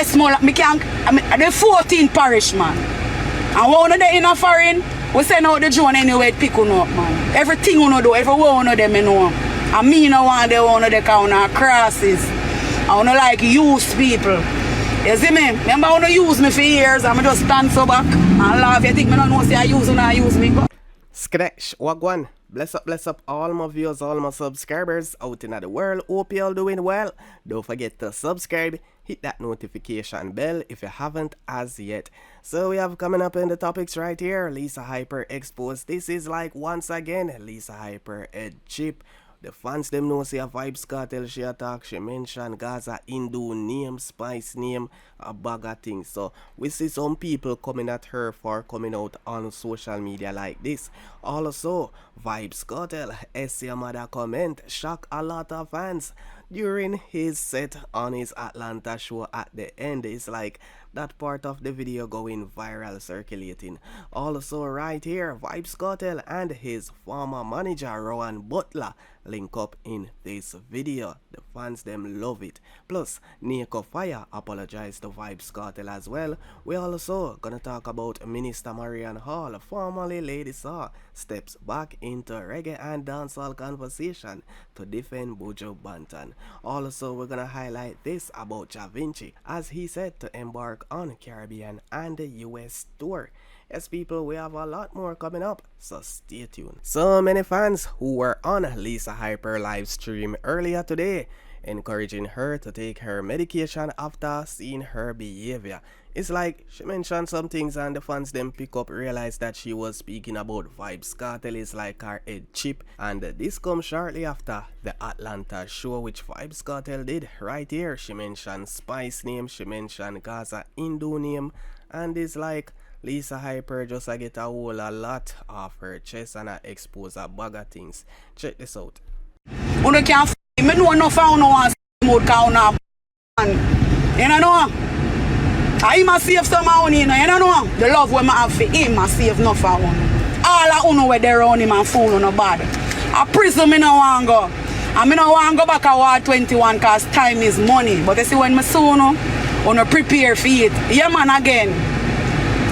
Westmoreland, me can't, the 14 parish, man. And one of them in a foreign, we send out the drone anyway, pick on up, man. Everything you do, every one of them, you know. And me no want the one of the counter crosses. I wanna like use people. You see me? Remember when you use me for years, I'm just stand so back and laugh. You think me don't know say I use you, not use me. Skresh, wagwan. Bless up all my viewers, all my subscribers out in the world. Hope you all doing well. Don't forget to subscribe, hit that notification bell if you haven't as yet. So we have coming up in the topics right here. Lisa Hyper exposed. This is like once again Lisa Hyper a chip. The fans them know say a Vybz Kartel she attack, she mention Gaza Hindu name, spice name, a bag of things. So we see some people coming at her for coming out on social media like this. Also, Vybz Kartel, Suk Yuh Madda comment, shock a lot of fans during his set on his Atlanta show at the end. It's like that part of the video going viral circulating. Also right here, Vybz Kartel and his former manager Rowan Butler link up in this video. The fans them love it. Plus, Nico Fire apologized to Vybz Kartel as well. We also gonna talk about Minister Marian Hall, formerly Lady Saw, steps back into reggae and dancehall conversation to defend Buju Banton. Also, we're gonna highlight this about Jah Vinci as he said to embark on Caribbean and the US tour. Yes, people, we have a lot more coming up, so stay tuned. So many fans who were on Lisa Hyper live stream earlier today, encouraging her to take her medication after seeing her behavior. It's like she mentioned some things and the fans them pick up, realize that she was speaking about Vybz Kartel is like her head chip, and this comes shortly after the Atlanta show which Vybz Kartel did. Right here she mentioned spice name, she mentioned Gaza Hindu name, and it's like Lisa Hyper just get a whole lot off her chest and expose a bag of things. Check this out. You can't me know enough I don't want to mode count you know? I must save some money, you know? The love we have for him must save enough for one. All I know where they around him and fool on the bad. A prison me no want go. And me no want go back a War 21 because time is money. But you see when me soon no prepare for it. Yeah man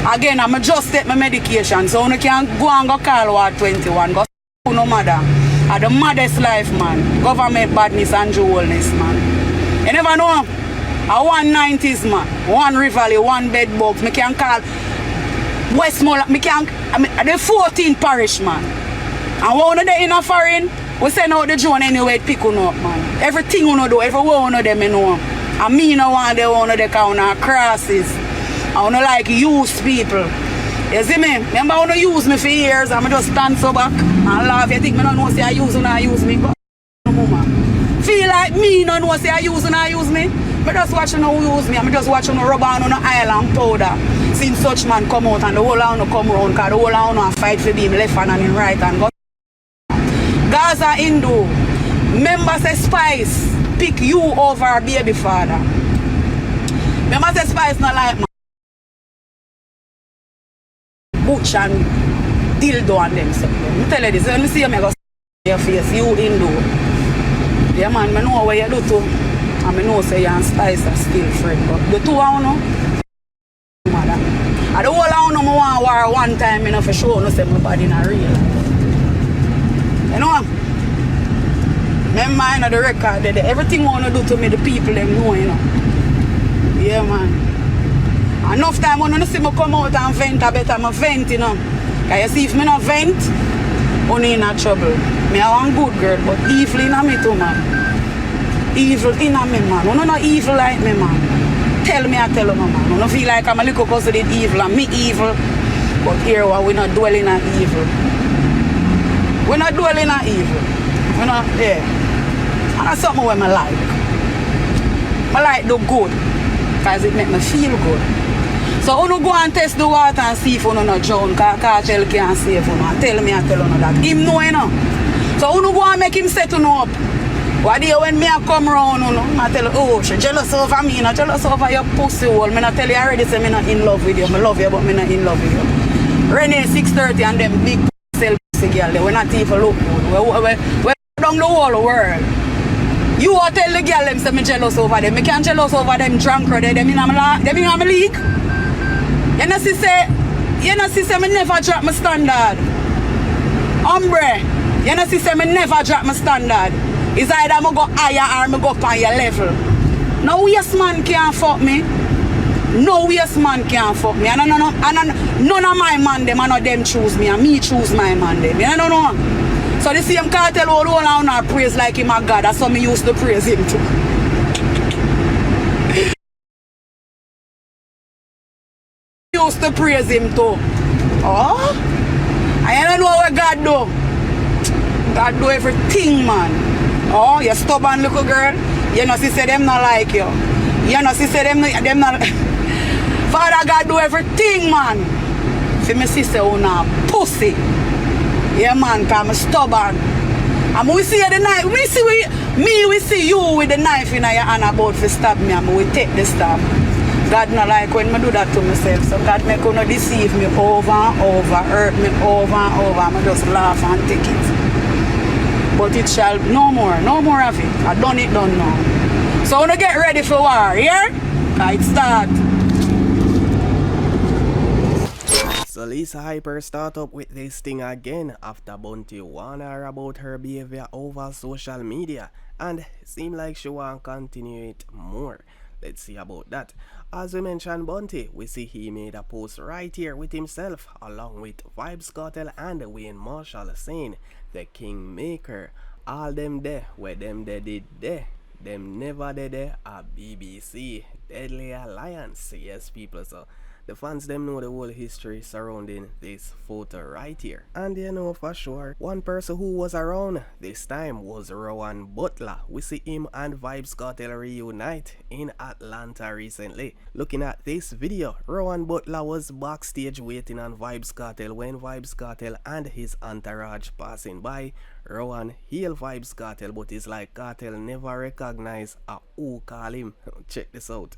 Again, I'm just take my medication, so you can go and go call War 21. Go no matter. At the maddest life, man. Government badness and jewelness, man. You never know. A 190s, man. One Rivali, one bed box. Me can call Westmoreland. The 14 parish, man. And one of them in a foreign, we send out the drone anyway, pick on up, man. Everything you do, every one of them, you know. And me no want the one of the counter crosses. I wanna like use people. You see me? Remember when you use me for years, I'm just stand so back and laugh. You think me don't know say I use you, not use me. Go feel like me don't know say I use you, not use me. I just watch you no use me. I'm just watching no rubber on the island powder. Since such man come out and the whole of come around, because the whole of fight for him left hand and him right hand. Gaza Hindu. Remember say Spice pick you over baby father. Remember say Spice not like man. Butch and dildo and them stuff. I tell you this, when you see me go your face, you Hindu. Yeah man, I know what you do too. And I know say you and Spice are still friends. But the two of you, mother. And the whole of you, I want war one time, you know, for sure, no say my body not real. You know? Remember, you know, the record, everything you want to do to me, the people them know, you know. Yeah man. Enough time when you see me come out and vent, I better me vent, you know. Because you see, if me not vent, I'm in trouble. Me are one good girl, but evil in me too, man. Evil in me, man. You not evil like me, man. Tell me, I tell you, man. You don't feel like I'm a little cousin evil and me evil. But here, we not dwelling on evil. We're not dwelling on evil. You know, yeah. And that's something I like. I like do good. Because it make me feel good. So you go and test the water and see if you not drown, because Kartel can't save you. Tell me, I tell you that. Him know, you know. So you go and make him set you up. What day when me I come round, you know, I tell you, oh, she jealous over me, not jealous over your pussy hole. Me not tell you already say me not in love with you. I love you, but me not in love with you. Renee 630 and them big pussy girl, they will not even look good. We're down the whole world. You all tell the girl them say me jealous over them. Me can't jealous over them drunk or them in my league. You know say me never drop my standard. Hombre, you know say me never drop my standard. It's either me go higher or me go up on your level. No yes man can't fuck me. No yes man can't fuck me. And none of my man them and them choose me and me choose my man them. You know? So the same Kartel all on our praise like him a God. That's how me used to praise him too. Used to praise him too. Oh? I don't know what God do. God do everything, man. Oh, you stubborn little girl. You know, she said them not like you. You know, she said them not. Father God do everything, man. See my sister who now pussy. Yeah, man, because I'm stubborn. And we see the knife. We see you with the knife in your hand about to stab me, and we take the stab. God not like when I do that to myself. So God make you not deceive me over and over, hurt me over and over. I just laugh and take it. But it shall no more of it. I done it done now. So when I get ready for war, yeah? It start. So Lisa Hyper start up with this thing again after Bunty warned her about her behavior over social media, and seem like she want to continue it more. Let's see about that. As we mentioned Bunty, we see he made a post right here with himself along with Vybz Kartel and Wayne Marshall saying the Kingmaker, all them there where them they did there, them never did there a BBC Deadly Alliance. Yes people, so the fans them know the whole history surrounding this photo right here. And you know for sure, one person who was around this time was Rowan Butler. We see him and Vybz Kartel reunite in Atlanta recently. Looking at this video, Rowan Butler was backstage waiting on Vybz Kartel when Vybz Kartel and his entourage passing by. Rowan hailed Vybz Kartel, but it's like Kartel never recognize who call him. Check this out.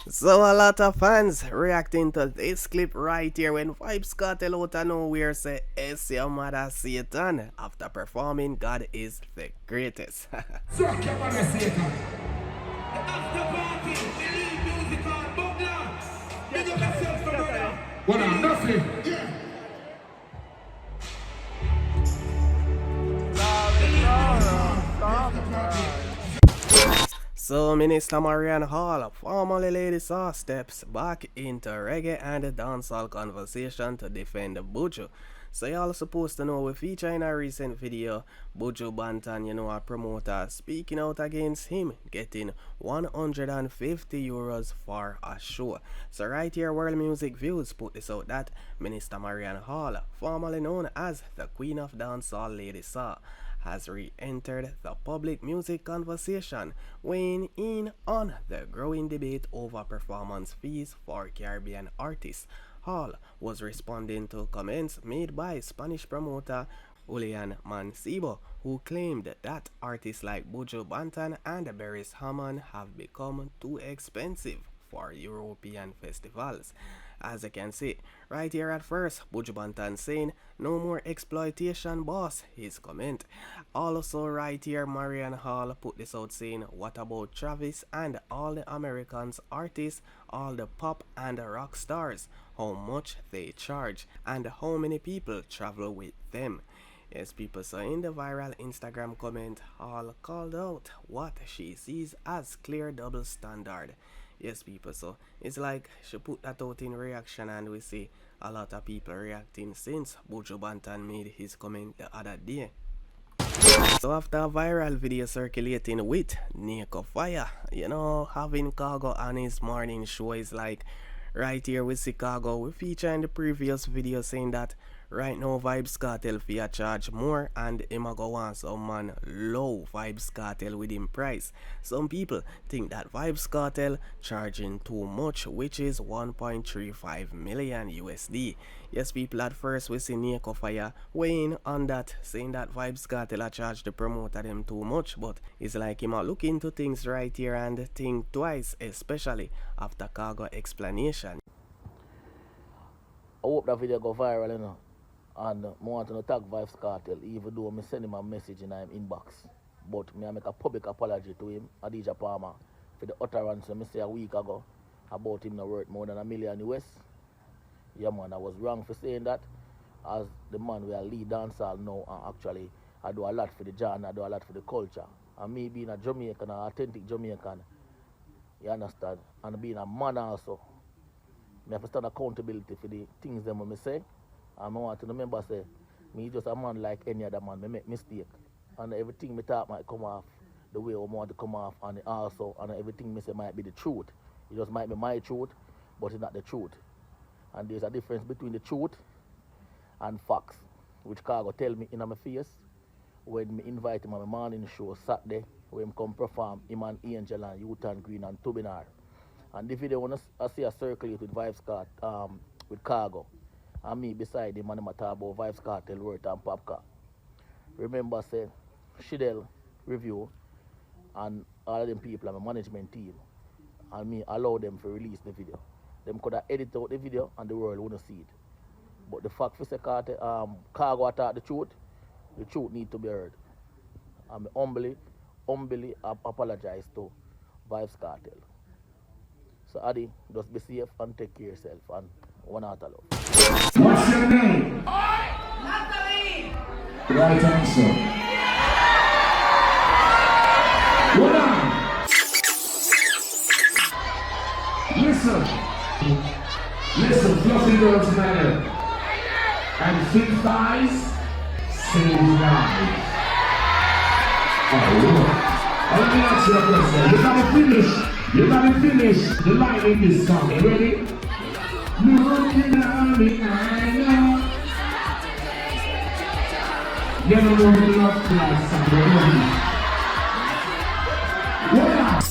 So a lot of fans reacting to this clip right here when Vybz Kartel out of nowhere say Suk Yuh Madda Satan after performing God is the Greatest. Suk Yuh Madda Satan. The after party, the lead music on Bugler. Big up yourself, brother. What I'm nothing. Yeah. So Minister Marianne Hall, formerly Lady Saw, steps back into reggae and dancehall conversation to defend Buju. So y'all supposed to know we feature in a recent video Buju Banton, you know, a promoter speaking out against him getting 150 euros for a show. So right here World Music Views put this out that Minister Marianne Hall, formerly known as the Queen of Dancehall Lady Saw, has re-entered the public music conversation, weighing in on the growing debate over performance fees for Caribbean artists. Hall was responding to comments made by Spanish promoter Julian Mancebo, who claimed that artists like Buju Banton and Beres Hammond have become too expensive for European festivals. As you can see, right here at first, Buju Banton saying, "No more exploitation, boss," his comment. Also right here, Marian Hall put this out saying, "What about Travis and all the Americans artists, all the pop and rock stars, how much they charge, and how many people travel with them?" Yes, people, so in the viral Instagram comment, Hall called out what she sees as clear double standard. Yes, people, so it's like she put that out in reaction, and we see a lot of people reacting since Buju Banton made his comment the other day. So after a viral video circulating with Nico Fire, having Cargo on his morning show is like, right here with Chicago, we feature in the previous video saying that right now Vybz Kartel fee charge more, and him a go want some man low Vybz Kartel with him price. Some people think that Vybz Kartel charging too much, which is 1.35 million USD. Yes, people, at first we see Nico Fire weighing on that, saying that Vybz Kartel a charge the promoter them too much, but it's like him a look into things right here and think twice, especially after Cargo explanation. I hope that video go viral, and I want to tag Vybz Kartel, even though I send him a message in his inbox. But I make a public apology to him, Adija Palmer, for the utterance I say a week ago about him not worth more than $1 million US. Yeah, man, I was wrong for saying that. As the man we are lead dancehall now, and actually I do a lot for the genre, I do a lot for the culture. And me being a Jamaican, an authentic Jamaican, you understand? And being a man also, I have to stand accountability for the things them when I say. And I want to remember, say, me just a man like any other man, I make mistake. And everything me talk might come off the way I want to come off, and also, and everything me say might be the truth. It just might be my truth, but it's not the truth. And there's a difference between the truth and facts, which Cargo tell me in my face when me invite him on my morning show Saturday, where him come perform him and Angel and Utan Green and Tubinar. And the video I see a circulate with Vybz Kartel, with Cargo, and me beside him and him talk about Vybz Kartel, Word and Popka. Remember, say, Shidel review and all of them people and my management team, and me allow them to release the video. Them could have edited out the video and the world wouldn't see it. But the fact for say Cargo attack the truth need to be heard. And I humbly apologize to Vybz Kartel. So Adi, just be safe and take care of yourself, and one out of love. What's your name? Natalie! Right answer. Hold on. Listen, fluffy girls matter. And thick thighs save lives. Oh, let me ask you a question. You gotta finish the line in this song. You ready? Looking at me, I know. You don't know the love class song. What up?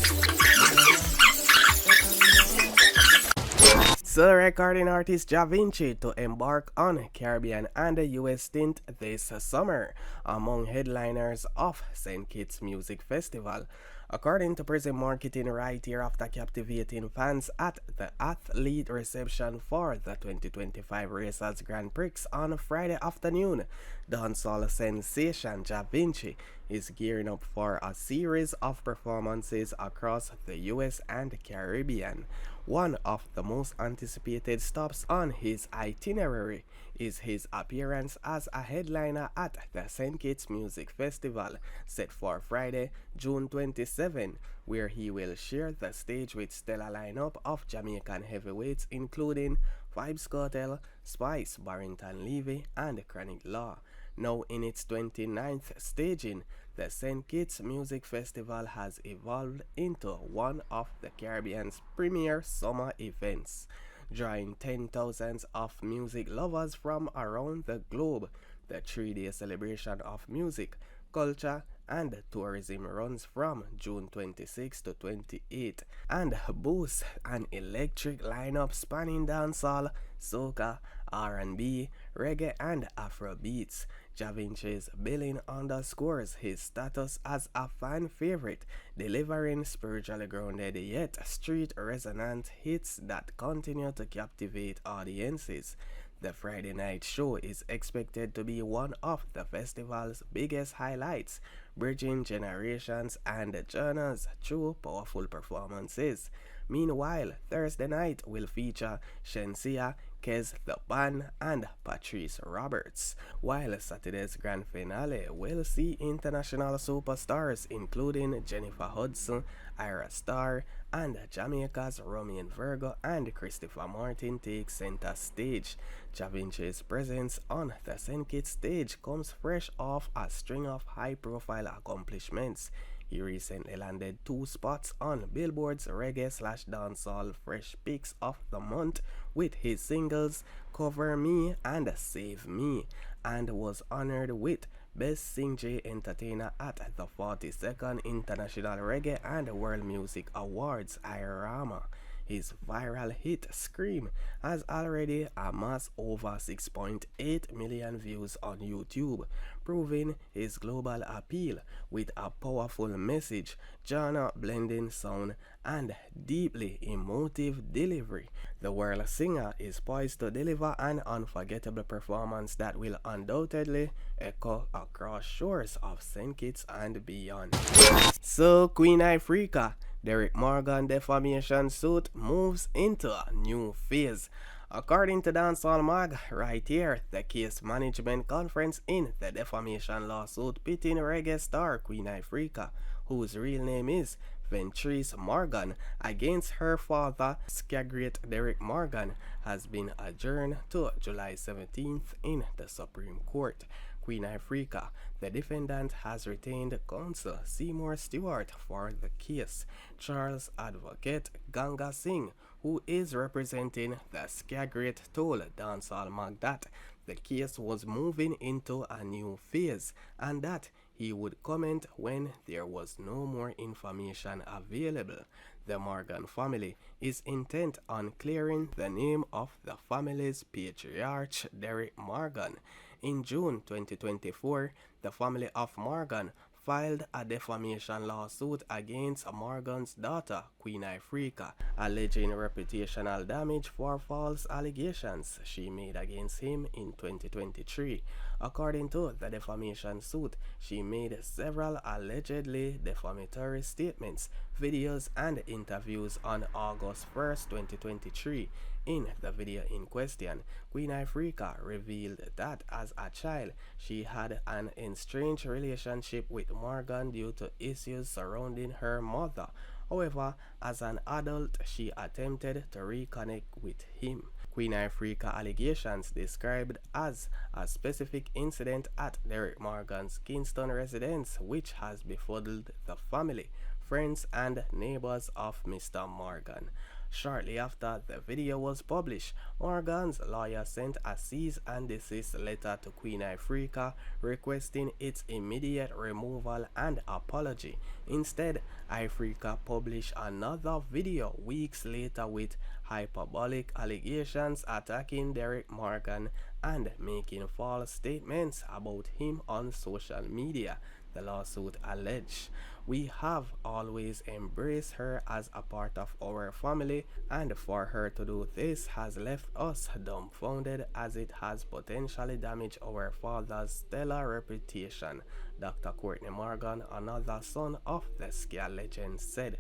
So recording artist Jah Vinci to embark on Caribbean and the US stint this summer among headliners of St. Kitts Music Festival. According to Prison Marketing, right here after captivating fans at the athlete reception for the 2025 Racers Grand Prix on Friday afternoon, dancehall sensation Jah Vinci is gearing up for a series of performances across the US and Caribbean. One of the most anticipated stops on his itinerary is his appearance as a headliner at the St. Kitts Music Festival, set for Friday, June 27, where he will share the stage with stellar lineup of Jamaican heavyweights including Vybz Kartel, Spice, Barrington Levy, and Chronic Law. Now in its 29th staging, the St. Kitts Music Festival has evolved into one of the Caribbean's premier summer events, drawing 10,000s of music lovers from around the globe. The 3-day celebration of music, culture, and tourism runs from June 26 to 28 and boasts an electric lineup spanning dancehall, soca, R&B, reggae, and Afro beats. Jah Vinci's billing underscores his status as a fan favorite, delivering spiritually grounded yet street resonant hits that continue to captivate audiences. The Friday night show is expected to be one of the festival's biggest highlights, bridging generations and genres through powerful performances. Meanwhile, Thursday night will feature Shensia, Kez the Ban, and Patrice Roberts, while Saturday's grand finale will see international superstars including Jennifer Hudson, Ira Starr, and Jamaica's Romain Virgo and Christopher Martin take center stage. Jah Vinci's presence on the St. Kitts stage comes fresh off a string of high-profile accomplishments. He recently landed 2 spots on Billboard's Reggae/Dancehall Fresh Picks of the Month with his singles Cover Me and Save Me, and was honored with Best Sing J Entertainer at the 42nd International Reggae and World Music Awards IRAMA. His viral hit Scream has already amassed over 6.8 million views on YouTube, proving his global appeal with a powerful message, genre-blending sound, and deeply emotive delivery. The world singer is poised to deliver an unforgettable performance that will undoubtedly echo across shores of St. Kitts and beyond. So, Queen Ifrica, Derek Morgan defamation suit moves into a new phase. According to Dancehall Mag, right here, the case management conference in the defamation lawsuit pitting reggae star Queen Ifrica, whose real name is Ventrice Morgan, against her father, Scagrate Derek Morgan, has been adjourned to July 17th in the Supreme Court. Queen Ifrica, the defendant, has retained counsel Seymour Stewart for the case. Charles Advocate Ganga Singh, who is representing the Scagrate, told Dancehall Mag that the case was moving into a new phase and that he would comment when there was no more information available. The Morgan family is intent on clearing the name of the family's patriarch, Derek Morgan. In June 2024, the family of Morgan filed a defamation lawsuit against Morgan's daughter, Queen Ifrica, alleging reputational damage for false allegations she made against him in 2023. According to the defamation suit, she made several allegedly defamatory statements, videos, and interviews on August 1st, 2023. In the video in question, Queen Ifrica revealed that as a child, she had an estranged relationship with Morgan due to issues surrounding her mother. However, as an adult, she attempted to reconnect with him. Queen Ifrica allegations described as a specific incident at Derek Morgan's Kingston residence which has befuddled the family, friends, and neighbors of Mr. Morgan. Shortly after the video was published, Morgan's lawyer sent a cease and desist letter to Queen Ifrica requesting its immediate removal and apology. Instead, Ifrica published another video weeks later with hyperbolic allegations attacking Derek Morgan and making false statements about him on social media. The lawsuit alleged, "We have always embraced her as a part of our family, and for her to do this has left us dumbfounded as it has potentially damaged our father's stellar reputation," Dr. Courtney Morgan, another son of the ska legend, said.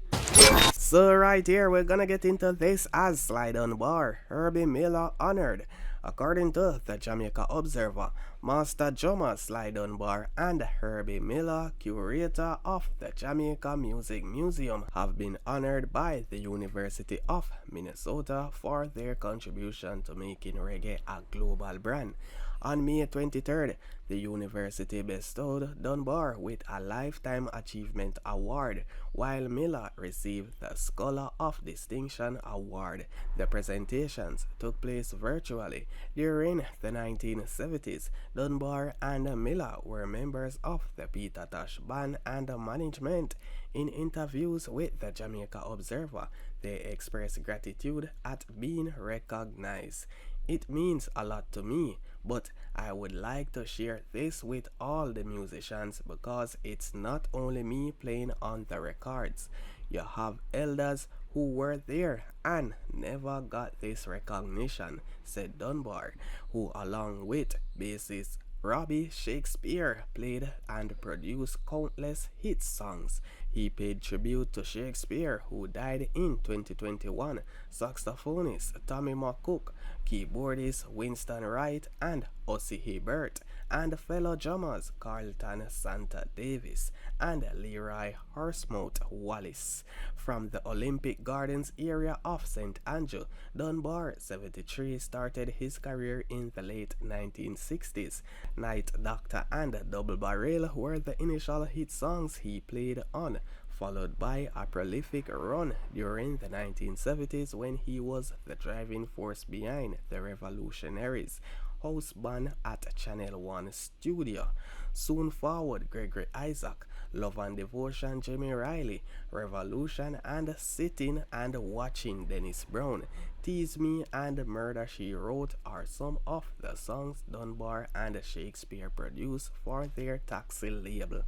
So right here, we're gonna get into this as Slide on Bar, Herbie Miller honored. According to the Jamaica Observer, Master Joma Slide Dunbar and Herbie Miller, curator of the Jamaica Music Museum, have been honored by the University of Minnesota for their contribution to making reggae a global brand. On May 23rd, the university bestowed Dunbar with a Lifetime Achievement Award, while Miller received the Scholar of Distinction Award. The presentations took place virtually. During the 1970s, Dunbar and Miller were members of the Peter Tosh Band and management. In interviews with the Jamaica Observer, they expressed gratitude at being recognized. "It means a lot to me. but I would like to share this with all the musicians because it's not only me playing on the records. You have elders who were there and never got this recognition, said Dunbar, who along with bassist Robbie Shakespeare played and produced countless hit songs. He paid tribute to Shakespeare, who died in 2021, saxophonist Tommy McCook, keyboardist Winston Wright and Ossie Hebert, and fellow drummers Carlton Santa Davis and Leroy Horsemouth Wallace. From the Olympic Gardens area of St. Andrew, Dunbar, 73, started his career in the late 1960s. Night Doctor and Double Barrel were the initial hit songs he played on, followed by a prolific run during the 1970s when he was the driving force behind the Revolutionaries house band at Channel 1 studio. Soon forward, Gregory Isaac, Love and Devotion, Jimmy Riley, Revolution and Sitting and Watching, Dennis Brown, Tease Me and Murder She Wrote are some of the songs Dunbar and Shakespeare produced for their Taxi label.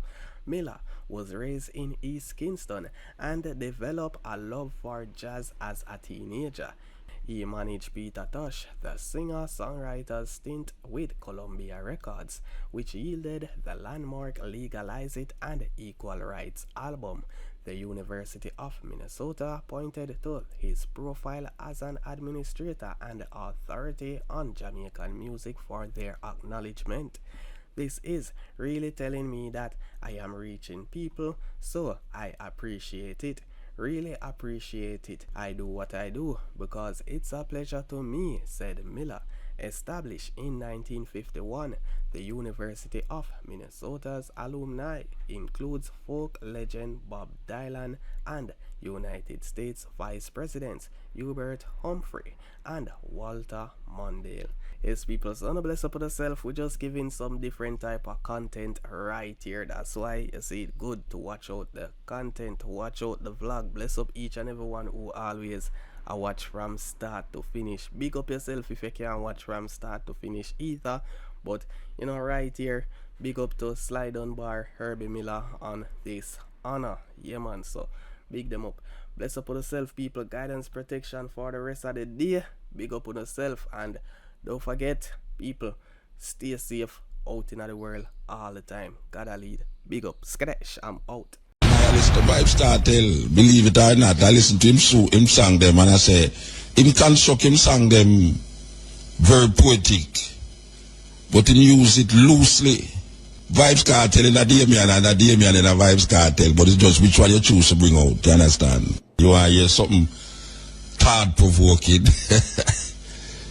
Miller was raised in East Kingston and developed a love for jazz as a teenager. He managed Peter Tosh, the singer-songwriter's stint with Columbia Records, which yielded the landmark Legalize It and Equal Rights album. The University of Minnesota pointed to his profile as an administrator and authority on Jamaican music for their acknowledgement. This is really telling me that I am reaching people, so I appreciate it. Really appreciate it. I do what I do because it's a pleasure to me, said Miller. Established in 1951, the University of Minnesota's alumni includes folk legend Bob Dylan and United States Vice Presidents Hubert Humphrey and Walter Mondale. Yes, people, so no bless up with yourself. We're just giving some different type of content right here. That's why you see it good to watch out the content, watch out the vlog. Bless up each and everyone who always watch from start to finish. Big up yourself if you can watch from start to finish either. But you know, right here, big up to Sly Dunbar, Herbie Miller on this honor. Yeah, man. So big them up. Bless up with yourself, people. Guidance, protection for the rest of the day. Big up with yourself, and don't forget, people, stay safe out in the world all the time. Gotta lead. Big up. Skadash, I'm out. I listen to Vybz Kartel, believe it or not. I listen to him sing them, and I say, him construct him sing them very poetic, but him use it loosely. Vybz Kartel in a Damian and a Damian in a Vybz Kartel, but it's just which one you choose to bring out, you understand? You want to hear something thought-provoking?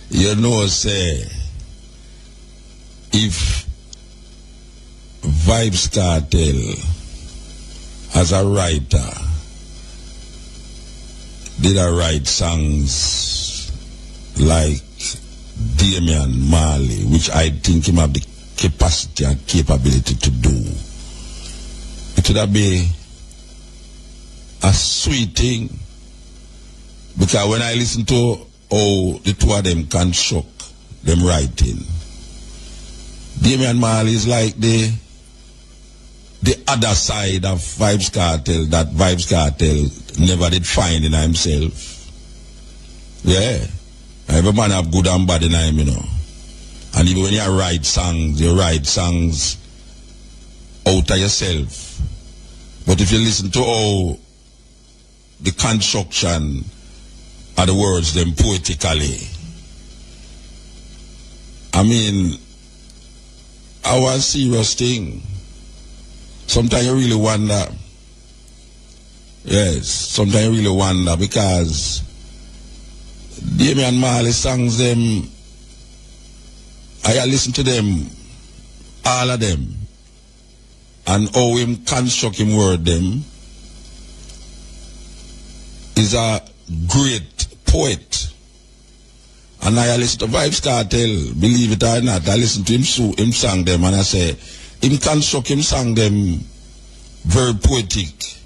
You know, say, if Vybz Kartel, as a writer, did I write songs like Damian Marley, which I think him have the capacity and capability to do, it would have been a sweet thing. Because when I listen to how the two of them construct them writing, Damian Marley is like the other side of Vybz Kartel that Vybz Kartel never did find in himself. Yeah. Every man have good and bad in him, you know. And even when you write songs out of yourself. But if you listen to all the construction of the words them poetically, I mean, our serious thing. Sometimes you really wonder. Yes, sometimes you really wonder, because Damian Marley songs them, I listen to them, all of them, and how him construct him word them, is a great poet. And I listen to Vybz Kartel, believe it or not, I listen to him sing them, and I say, him construct him sing them very poetic,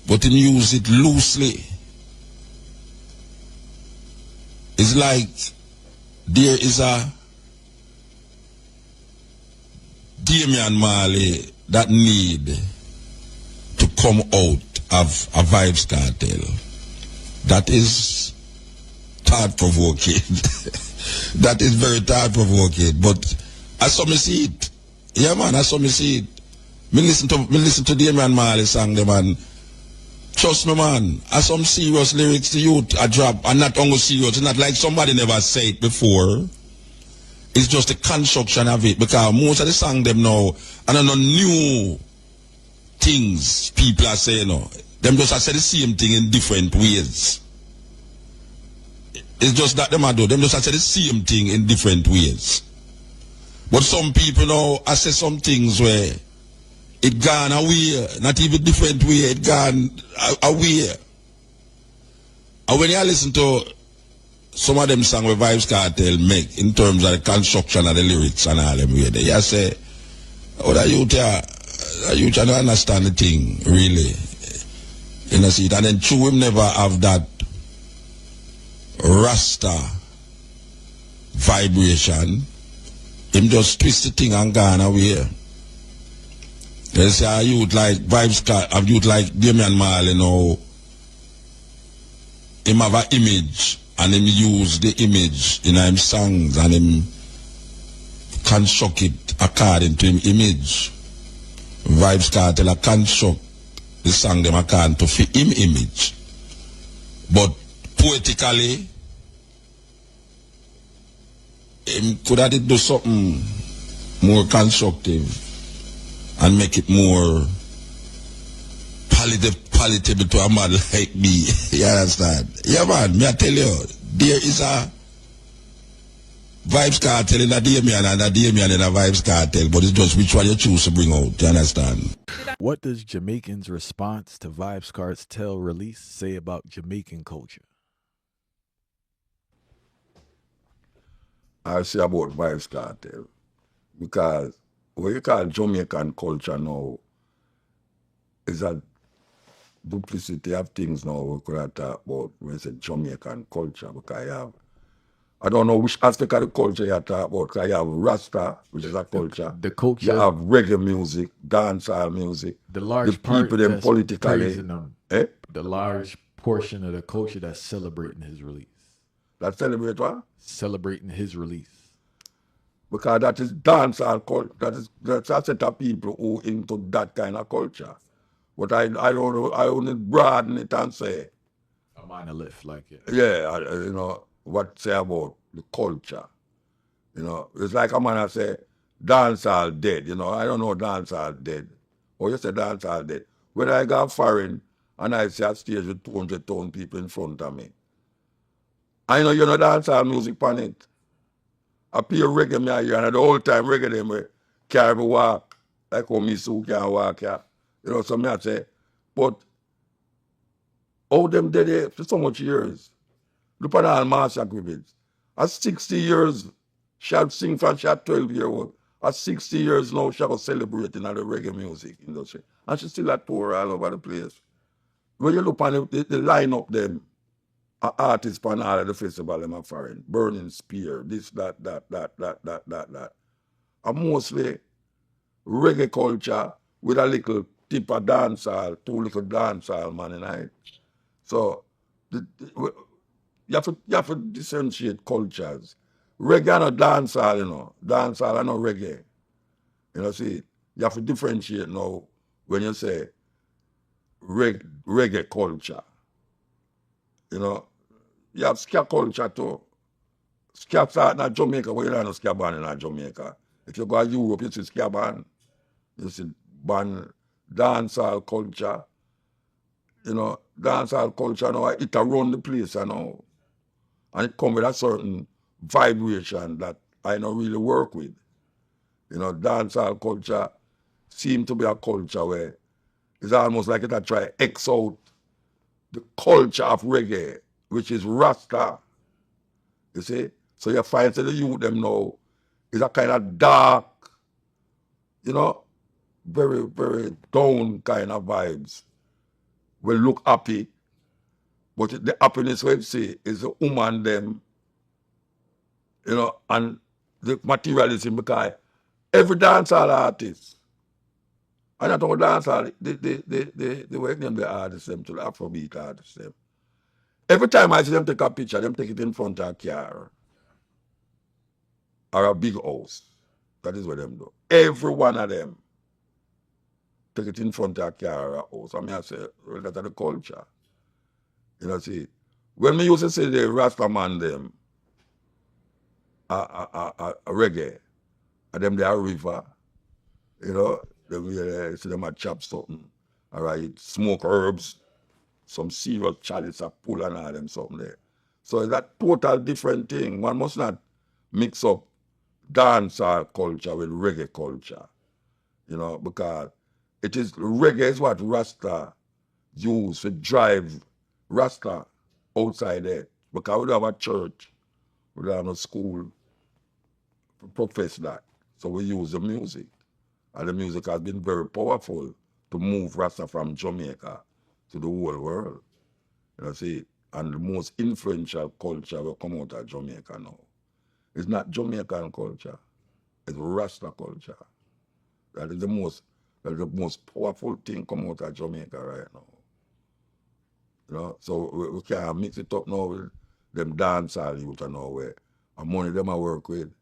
but him use it loosely. It's like there is a Damian Marley that need to come out of a Vybz Kartel. That is thought-provoking. That is very thought-provoking. But I saw me see it. Yeah, man, I saw me see it. Me listen to Damian Marley song, them, man. Trust me, man. I some serious lyrics to youth I drop, and not only serious. It's not like somebody never said it before. It's just the construction of it, because most of the song them now, and I know new things people are saying now. Them just say the same thing in different ways. It's just that them I do. Them just say the same thing in different ways. But some people now I say some things where it gone away, not even different way, it gone away. And when you listen to some of them songs where Vybz Kartel make in terms of the construction of the lyrics and all them way, you say, oh, that you don't understand the thing, really. You know, see it. And then true, him never have that RASTA vibration. Him just twist the thing and gone away. They say a youth like Vybz Kartel, a youth like Damian Marley now, him have an image and him use the image in him songs and him construct it according to him image. Vybz Kartel a construct the song them according to fit him image. But poetically, him could have do something more constructive and make it more palatable to a man like me. You understand? Yeah, man, me I tell you, there is a Vybz Kartel in a Damian and a Damian in a Vybz Kartel, but it's just which one you choose to bring out. You understand? What does Jamaicans' response to Vybz Kartel release say about Jamaican culture? I say about Vybz Kartel, because what you call Jamaican culture now is a duplicity of things now we could talk about when you say Jamaican culture, because I don't know which aspect of the culture you talk about, because you have Rasta, which is a culture. The culture. You have reggae music, dancehall music. The large the part people them that's politically. praising them. Eh? The large portion of the culture that's celebrating his release. That celebrate what? Celebrating his release. Because that is dancehall culture. That's a set of people who into that kind of culture. But I don't know, I only broaden it and say, A monolith, like it. yeah, you know, what say about the culture. You know, it's like a man I say, dancehall dead, you know, I don't know dancehall dead. Or you say dancehall dead. When I go foreign and I see a stage with 200,000 people in front of me, I know you know dancehall music on it. I play reggae me here, and the whole time reggae them carry me walk, like how me Suk can walk here. You know, so me I say, but how them dead there for so much years? Look at all master equipment. At 60 years, she sing from she 12-year-old. At 60 years now, she was celebrating the reggae music industry. And she still at tour all over the place. When you look on the lineup them, artists on all of the festival them are foreign. Burning Spear, this, that. And mostly reggae culture with a little tip of dancehall, 2 little dancehall man in it. So you have to differentiate cultures. Reggae and dancehall, you know. Dancehall and no reggae. You know, see, you have to differentiate now when you say reggae culture. You know, you have ska culture too. Ska start in Jamaica, but you don't know ska band in Jamaica. If you go to Europe, you see ska band. You see band, dancehall culture. You know, dancehall culture now, it around the place, you know. And it comes with a certain vibration that I don't really work with. You know, dancehall culture seems to be a culture where it's almost like it a try to X out the culture of reggae, which is Rasta. You see? So you find that the youth them now is a kind of dark, you know, very, very down kind of vibes. Will look happy, but the happiness we see is the woman them, you know, and the materialism, because Every dancehall artist, and I don't dancehall, they work them the artists them to the Afrobeat artists them. Every time I see them take a picture, them take it in front of a car or a big house. That is what them do. Every one of them take it in front of a car or a house. I mean, I say, well, that's the culture. You know, see, when we used to say the Rasta man them, a reggae, and them they are river, you know, them see them a chop something, all right, smoke herbs, some serious chalice a pull and all them something there. So it's a total different thing. One must not mix up dancehall culture with reggae culture, you know, because it is reggae is what Rasta use to drive Rasta outside there. Because we don't have a church, we don't have a school to profess that. So we use the music. And the music has been very powerful to move Rasta from Jamaica to the whole world. You know, see, and the most influential culture will come out of Jamaica now. It's not Jamaican culture, it's Rasta culture. That is the most powerful thing come out of Jamaica right now. You know, so we can't mix it up now with them dancehall youth and nowhere. And money them I work with.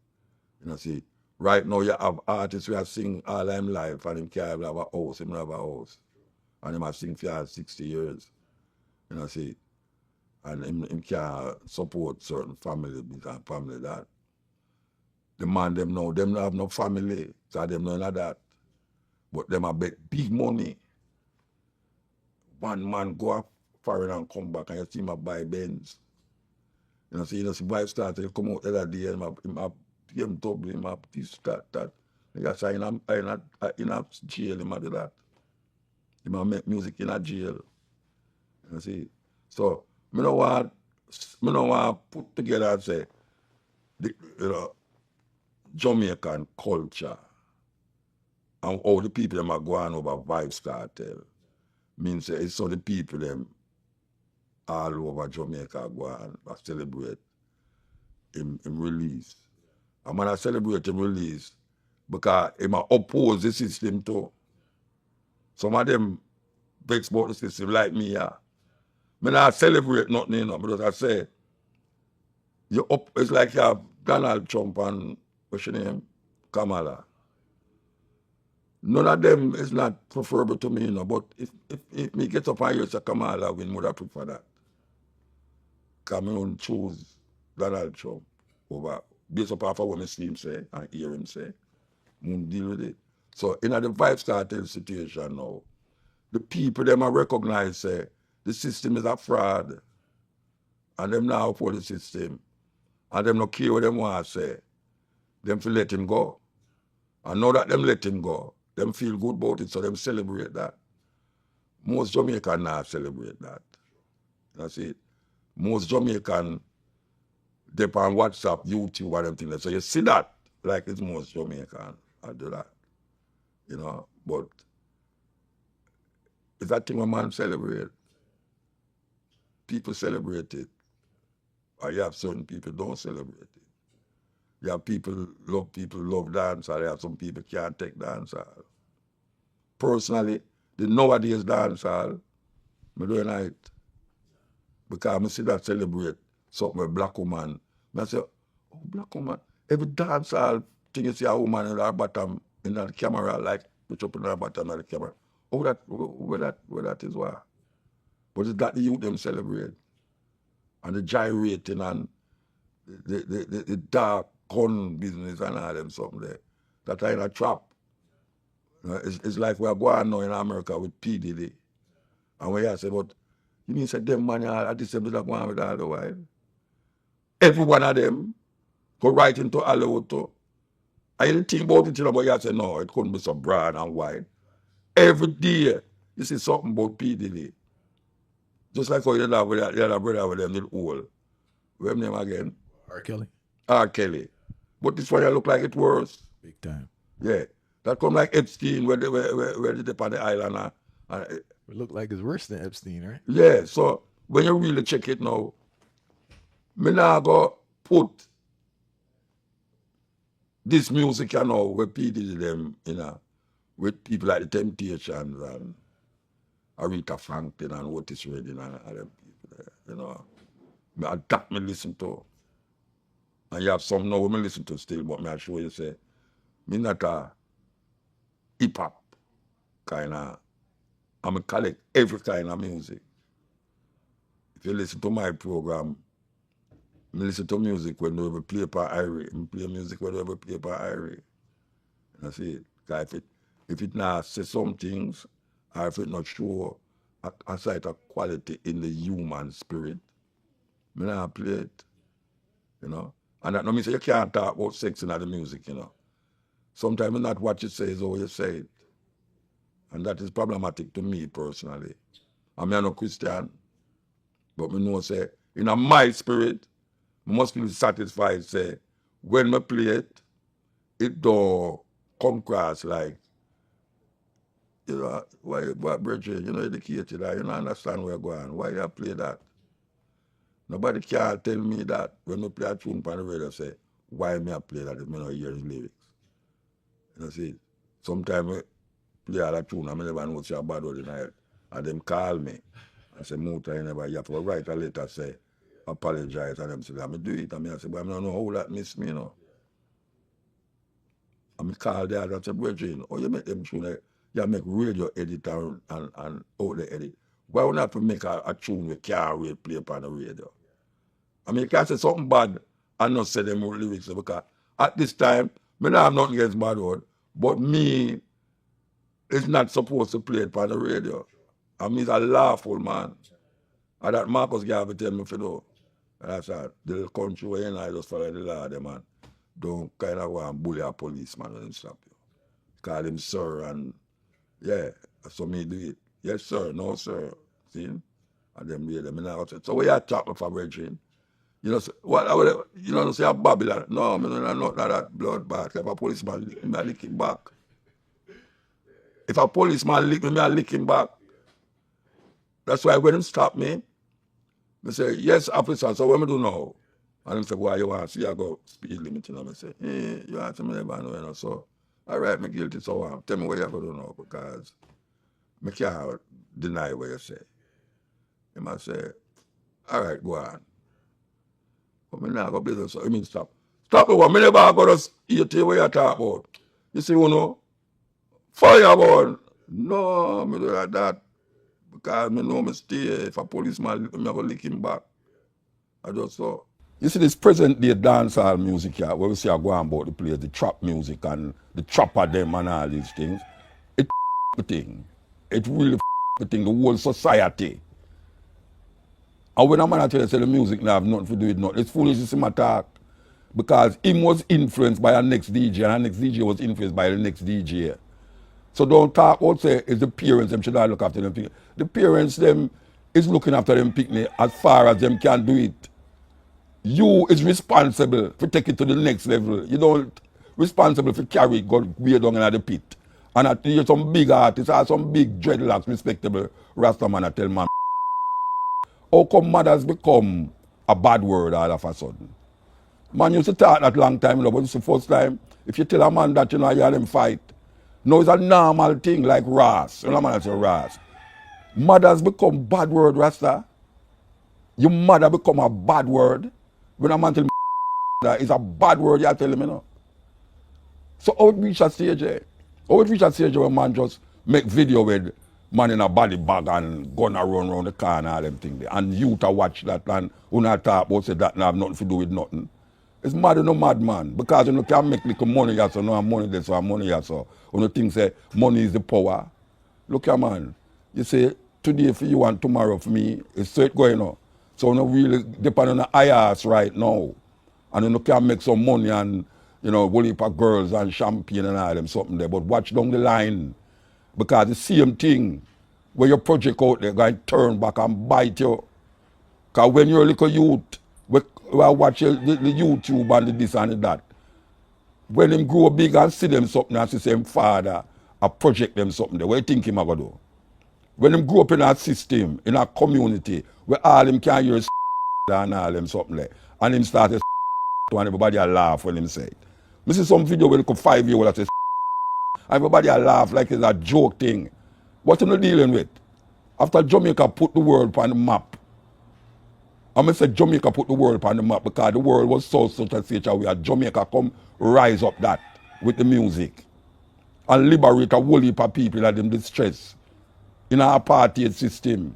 You know, see, right now you have artists who are sing all them life and him can't have a house, him have a house. And him have sing for 60 years. You know, see. And him can't support certain family and family that. The man them now, them don't have no family, so them none of that. But them have big money. One man go up foreign and come back and you see him buy Benz. You know, see Vybz Kartel come out the other day and him have BMW, him have this, that. Like I say, in a jail, him do that. Him have make music in a jail. You see. So me no want put together and say Jamaican culture and all the people them are going over Vybz Kartel. Means it's so the people them all over Jamaica go and celebrate him release. And when I celebrate him release, because him oppose the system too. Some of them vex about the system like me, yeah. Me not celebrate nothing, you know, because I say it's like you have Donald Trump and what's your name? Kamala. None of them is not preferable to me, you know, but if me get up and hear say Kamala win, would I prefer that? Because I don't choose Donald Trump over based upon what I see him say and hear him say. I won't deal with it. So in the Vybz Kartel situation now, the people them I recognize say the system is a fraud. And them now for the system. And them no care what them want to say. Them feel let him go. And now that them let him go, them feel good about it, so them celebrate that. Most Jamaican now celebrate that. That's it. Most Jamaican dep on WhatsApp, YouTube, and them things. So you see that like it's most Jamaican. I do that. You know, but it's that thing when man celebrate. People celebrate it. Or you have certain people don't celebrate it. You have people love dancehall. You have some people can't take dancehall. Personally, the nowadays dancehall, I don't like it. Because I see that celebrate something with black woman. I say, oh, black woman. Every dancehall thing you see a woman in her bottom in the camera, like put up in her bottom of the camera. Oh, where that is why. But it's that the youth them celebrate. And the gyrating and the dark gun business and all them something there. That are in a trap. It's like we're going now in America with P. Diddy. And when you say, but you mean say them man at the same time going with all the while? Every one of them go right into Hollywood too. I didn't think about it, you know, but you say, no, it couldn't be so broad and wide. Every day you see something about P. Diddy. Just like how you have with the other brother with them little old. What's name again? R. Kelly. R. Kelly. But this one you look like it worse. Big time. Yeah. That come like Epstein where they dip on the island. It look like it's worse than Epstein, right? Yeah. So when you really check it now, me now go put this music, you know, repeated them, you know, with people like the Temptations and Aretha Franklin and Otis Redding and all them people there, you know. That me listen to. And you have some now me listen to still, but me I show you say, me not a hip hop kind of, I'm collect every kind of music. If you listen to my program, me listen to music when we play per Irie. Me play music when we play per Irie. You see it? Because if it not say some things, or if it not show a side of quality in the human spirit, me not play it. You know? And that no mean say you can't talk about sex in the music, you know. Sometimes not what you say is how you say it. And that is problematic to me personally. I'm not a Christian, but me know say, in my spirit, I must feel satisfied say, when I play it, it don't come across like, you know, why Bridget, you know, educated, you don't understand where you're going. Why you play that? Nobody can tell me that when I play a tune on the radio, say, why me I play that if I don't hear the lyrics. You know, see, sometimes I play all a tune and I never know what's a bad word in my head. And them call me and say, MUTA, you have to write a letter, say, apologize. And them say, I do it. And I say, but I don't know how that miss me, you know. And I call the other and say, Bridget, oh, you make them tune, you make radio edit and out the edit. Why would not to make a tune with car we play upon the radio? I mean, you can't say something bad and not say them lyrics because at this time, I don't have nothing against bad word, but me is not supposed to play it upon the radio. I mean, he's a lawful man. And that Marcus Garvey tell me for know. And I said, the country where you know, I just follow the law, them, man. Don't kind of go and bully a policeman when they stop you. Call him sir and yeah, so me do it. Yes, sir, no, sir. See? And them read them. So where you talk for Virgin? You know, what you know, say a Babylon. No, I don't know that bloodbath. If a policeman lick me, I lick him back. If a policeman lick me, I lick him back. That's why when him stop me, they say, yes, officer, so what me do now? And him say, why you want to see I go speed limit? You know, I say, you want to me never know, you know, so all right, me guilty, so tell me what you have to do now, because I can't deny what you say. He must say, all right, go on. But me now go business, so I mean stop. Stop it, me never go to eat what you talk about. You see, you know, fireball. No, me do like that. Because me know me stay. If a policeman lick me, I go lick him back. I just saw. You see this present day dancehall music here, where we see I go on about the place, the trap music and the trapper them and all these things. It the thing. It really the thing, the whole society. And when a man tell you say the music now have nothing to do with nothing, it's foolish to see my talk. Because him was influenced by our next DJ, and our next DJ was influenced by the next DJ. So don't talk out say it's the parents them should not look after them. The parents them is looking after them picnic as far as them can do it. You is responsible for take it to the next level. You don't responsible for carry it go way down in the pit. And I hear some big artists or some big dreadlocks, respectable Rasta man I tell man. How come mothers become a bad word all of a sudden? Man used to talk that long time, you know, but it's the first time. If you tell a man that, you know, you hear them fight. No, it's a normal thing like RAS. You know, man, I say RAS. Mothers become bad word, Rasta. Your mother become a bad word. When a man tell me that it's a bad word, you tell him, you know. So how it reach a stage, eh? How it reach a stage where a man just make video with man in a body bag and gun around the car and all them things there. And you to watch that and who not talk about say that now have nothing to do with nothing. It's mad, no mad man. Because you can make little money here, so no money there, so money here, so. When you think say money is the power. Look here, man. You say today for you and tomorrow for me, it's straight going on. So you really depend on the IRS right now. And you can make some money and, you know, whole heap of girls and champagne and all them something there. But watch down the line. Because the same thing where your project out there going to turn back and bite you. Because when you're a little youth, we watch the YouTube and the this and the that. When them grow big and see them something and see them father, a project them something there, what you think him going to do? When them grow up in a system, in a community, where all them can hear and all them something there, and him start to and everybody laugh when him say it. I see some video where they come 5 years old that says everybody a laugh like it's a joke thing. What am I dealing with? After Jamaica put the world on the map, I say Jamaica put the world on the map because the world was so such and such a way. Jamaica come rise up that with the music and liberate a whole heap of people that them distress in our apartheid system,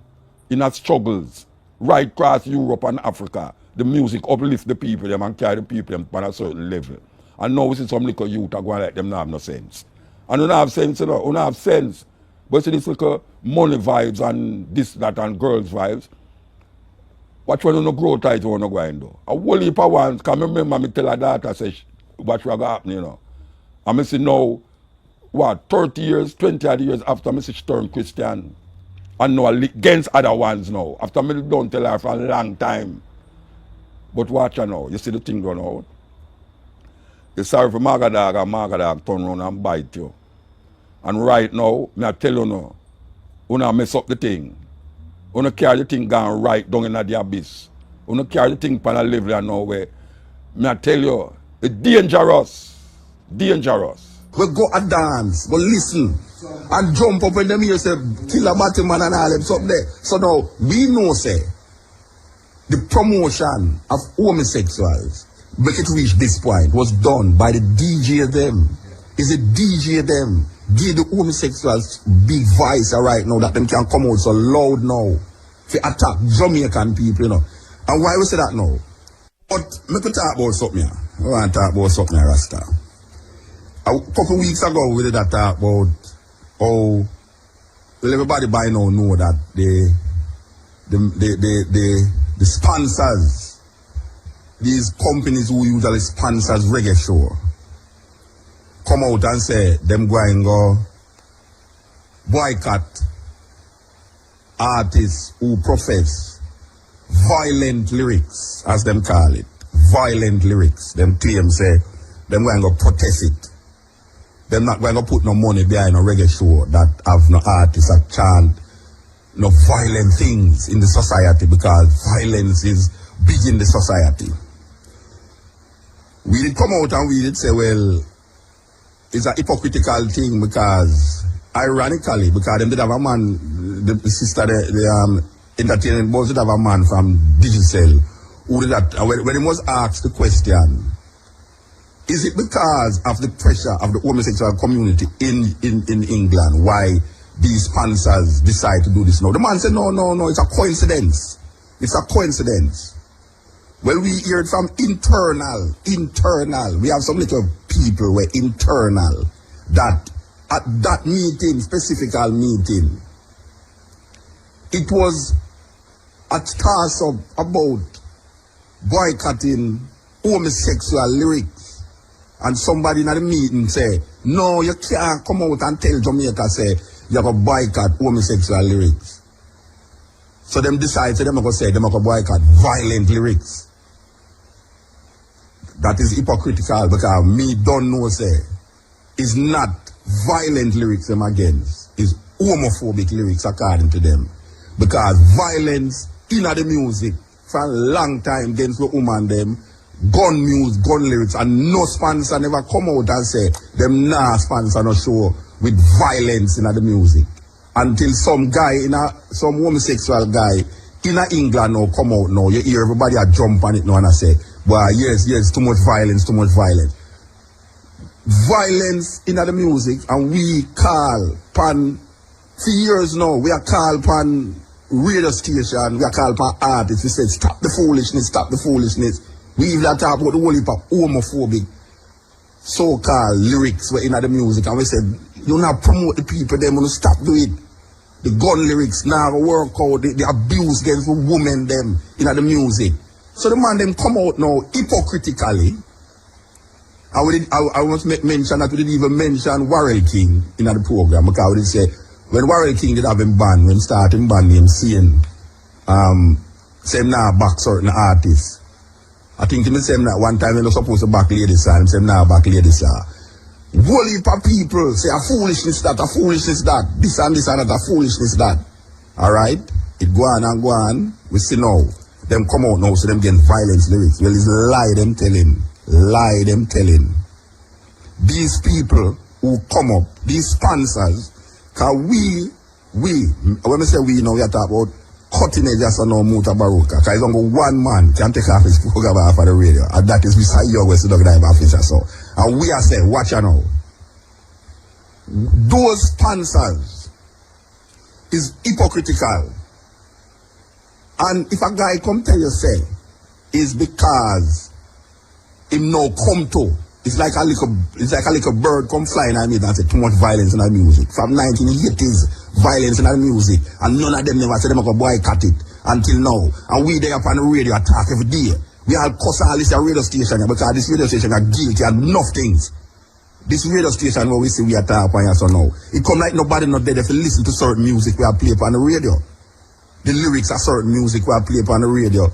in our struggles, right across Europe and Africa. The music uplift the people them and carry the people them on a certain level. And now we see some little youth are going like them not have no sense. And you don't have sense, you know, you don't have sense. But see this little money vibes and this, that and girls vibes. Watch when you no grow tight when you go in though. A whole heap of ones, can remember me tell her daughter say what will happen, you know. And I see now, what, 30 years, 20 odd years after I see she turn Christian. And now against other ones now. After me don't tell her for a long time. But watch her now, you see the thing going out. You're sorry for Magadog and Magadog turn around and bite you. And right now, I tell you now, you don't mess up the thing. You don't carry the thing going right down in the abyss. You don't carry the thing on a level now where, I tell you, it's dangerous. Dangerous. We go a dance, we listen, and jump up when them here say, kill a Batman and all them up there. So now, we know say, the promotion of homosexuals, make it reach this point, was done by the DJ them. Is it DJ them? Give the homosexuals big voice right now that them can come out so loud now to attack Jamaican people, you know. And why we say that now? But me could talk about something here. I want to talk about something here, Rasta. A couple weeks ago we did that talk about how well everybody by now know that the sponsors, these companies who usually sponsors reggae show, come out and say them going go boycott artists who profess violent lyrics, as them call it. Violent lyrics. Them claim say them going go protest it. Them not going to put no money behind a reggae show that have no artists that chant no violent things in the society because violence is big in the society. We did come out and we did say, well, it's a hypocritical thing because, ironically, because them did have a man, the sister, the entertainment boss did have a man from Digicel who did that. And when he was asked the question, is it because of the pressure of the homosexual community in England why these sponsors decide to do this now? The man said, no, it's a coincidence. It's a coincidence. Well, we heard from internal. We have some little people were internal that at that meeting, specific meeting, it was a task of about boycotting homosexual lyrics. And somebody in the meeting say, no, you can't come out and tell Jamaica say you have to boycott homosexual lyrics. So them decide, so them are going to say, them are going to boycott violent lyrics. That is hypocritical because me don't know say, it's not violent lyrics them against, it's homophobic lyrics according to them. Because violence in the music for a long time against the woman them, gun music, gun lyrics, and no sponsor never come out and say them nah sponsor no show with violence in the music. Until some guy some homosexual guy in England now come out now, you hear everybody a jump on it now and I say, well, yes, too much violence. Violence in the music, and we call pan for years now, we are called pan radio station, we are called pan artists, we said stop the foolishness. We even talk about the whole heap of homophobic so-called lyrics were in the music, and we said, you not promote the people, them want to stop doing it. The gun lyrics now work out, the abuse against the women them in the music. So the man them come out now hypocritically. I want to mention that we didn't even mention Warrell King in the program because we did say when Warrell King did have him band, when starting band him saying say him now back certain artists. I think him say him that one time he was supposed to back Lady Star, him say him now back Lady Star. Whole heap of people say a foolishness that, this and that, a foolishness that. Alright? It go on, we see now. Them come out now, so them getting violence lyrics. Well, it's lie them telling. these people who come up, these sponsors, because when we say we, we are talking about cutting edge as no MUTABARUKA, because it's only one man can take off his program off of the radio, and that is Mr. Young West Dog Officer. So, and we are saying, watch out now. Those sponsors is hypocritical. And if a guy come tell you say, it's because him no come to. It's like a little bird come flying at me and say too much violence in our music. From 1980s, violence in our music, and none of them never said them go boycott it until now. And we there upon the radio attack every day. We all cuss all this radio station because this radio station are guilty and enough things. This radio station where we see we attack upon you so now. It come like nobody not dead if you listen to certain music we are play upon the radio. The lyrics are certain music we are play upon the radio.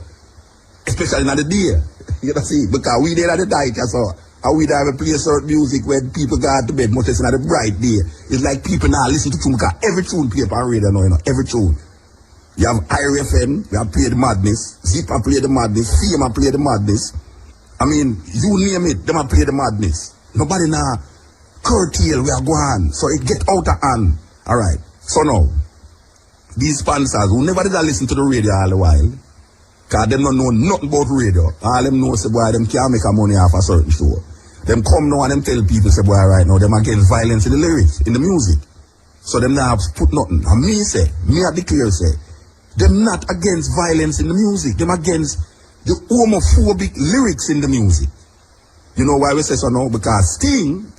Especially in the day. You know see, because we there at the night, so and we there play certain music when people go to bed, much less in the bright day. It's like people now listen to tune because every tune play upon radio now, every tune. You have IRFM, we have play the madness, Zipper play the madness, FEMA play the madness. I mean, you name it, them play the madness. Nobody now curtail we are going, so it get out of hand. Alright, so now, these sponsors who never did listen to the radio all the while, because them don't know nothing about radio. All them know say boy, them can't make a money off a certain show. Them come now and them tell people say boy right now, them against violence in the lyrics, in the music. So them now put nothing. And me I declare say, them not against violence in the music, them against the homophobic lyrics in the music. You know why we say so now? Because Sting,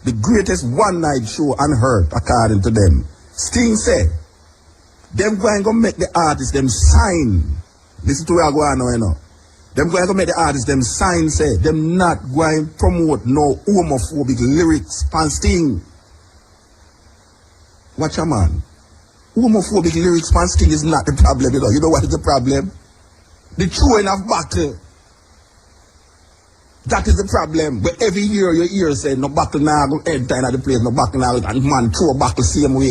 the greatest one-night show unheard according to them. Sting said, them going to make the artists them sign. Listen to where I go on now, you know. Them going to make the artists them sign, say, them not going to promote no homophobic lyrics pan Sting. Watch a man. Homophobic lyrics pan Sting is not the problem, you know. You know what is the problem? The throwing of battle. That is the problem. But every year you hear say, no battle now go enter in the place, no battle now, and man throw a battle same way.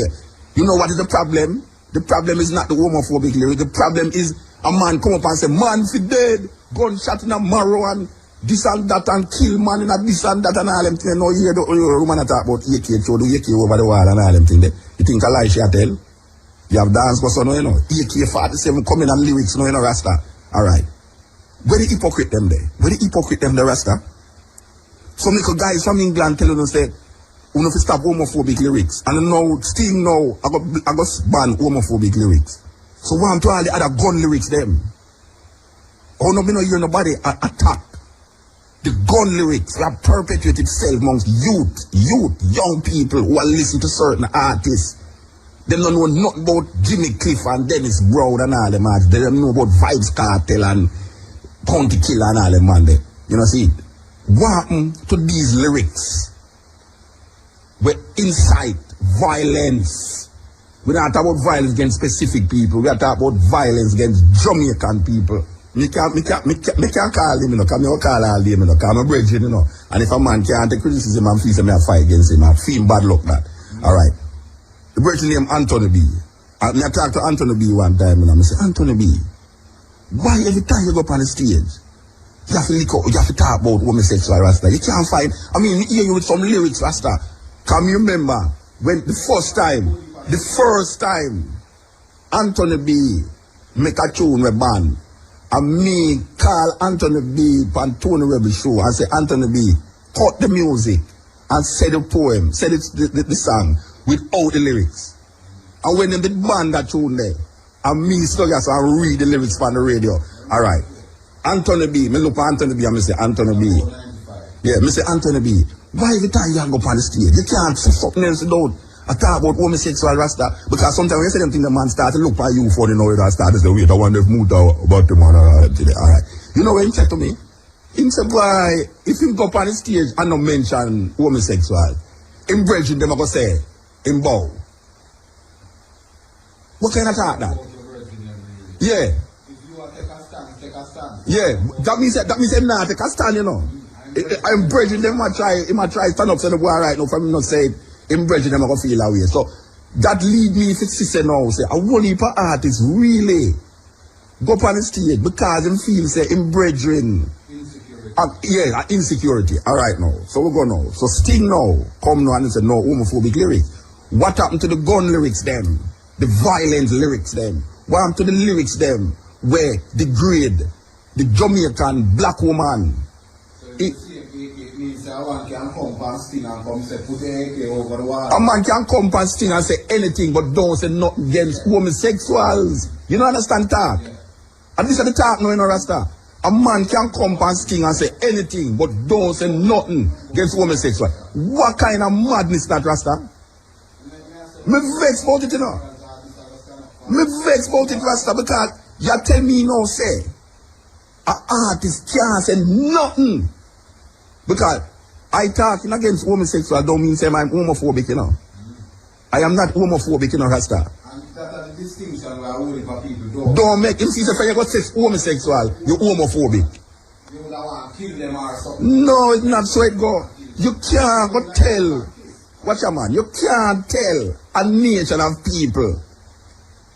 You know what is the problem? The problem is not the homophobic lyric. The problem is a man come up and say, man fi dead, gunshot in a marrow and this and that and kill man in a this and that and all them things. No, you hear the woman talk about AK, throw the AK over the wall and all them things. You think a lie she tell? You have dance go so no, you know. AK-47 coming and lyrics, no, you know, Rasta. Alright. Where the hypocrite them there? Where the hypocrite them the Rasta? Some little guys from England telling us that we have to stop homophobic lyrics. And now, still now, I got ban homophobic lyrics. So what I'm to all the other gun lyrics them? Oh no, me no hear nobody attack the gun lyrics that perpetuate itself amongst young people who are listening to certain artists. They don't know nothing about Jimmy Cliff and Dennis Brown and all them artists. They don't know about Vybz Kartel and County Killer and all them man there. You know see? What happened to these lyrics? We incite violence. We don't talk about violence against specific people. We are talking about violence against Jamaican people. Me can't call him, you know, because I call all them, you know, because I'm a brethren, you know. And if a man can't take criticism and feel me, I fight against him, I feel bad luck that. Alright. The brethren named Anthony B. I talked to Anthony B one time, and I say, Anthony B, why every time you go up on the stage, you have to lick out, you have to talk about homosexual Rasta? You can't find, I mean, hear you with some lyrics, Rasta. Can you remember when the first time Anthony B make a tune with band and me call Anthony B on Tony Rebel show and say Anthony B cut the music and say the poem, say the song without the lyrics. And when they did band that tune there and me stuck and read the lyrics from the radio. Alright. Anthony B, me look at Anthony B and me say Anthony B. Yeah, me say Anthony B. Why every time you go up on the stage, you can't say something else without I talk about homosexual Rasta, because sometimes when you say them things, the man start to look for you for the know that start to say, wait, I wonder if MUTA about the man alright. You know what he said to me? He said, boy, if you go up on the stage and not mention homosexual, in brethren them I go say, in bow. What kind of talk that? Yeah. If you want to take a stand. Yeah. That means him not take a stand, you know. I'm brethren them might try stand up to the boy right now for me not say in brethren them I go feel away. So that lead me if it's sister now say a whole heap of artists really go up on the stage because them feel say in brethren Yeah, insecurity. All right now. So we go now. So Sting now come now and say no homophobic lyrics. What happened to the gun lyrics them? The violent lyrics them? What happened to the lyrics them where degrade the Jamaican black woman? A man can come past Sting and say anything but don't say nothing against homosexuals. You don't understand talk? Yeah. And this is the talk now in Rasta. A man can come past Sting and say anything but don't say nothing against homosexuals. What kind of madness that, Rasta? Me vex about it, you know. Me vex about it, Rasta, because you tell me now say an artist can't say nothing. Because I talking against homosexual don't mean say I'm homophobic, you know. I am not homophobic, you know, Rasta. And that are the distinction we are holding for people. Don't make him see if you go say homosexual, you're homophobic. You would want to kill them or something. No, it's not so it go. You can't go tell. Watch a man, you can't tell a nation of people.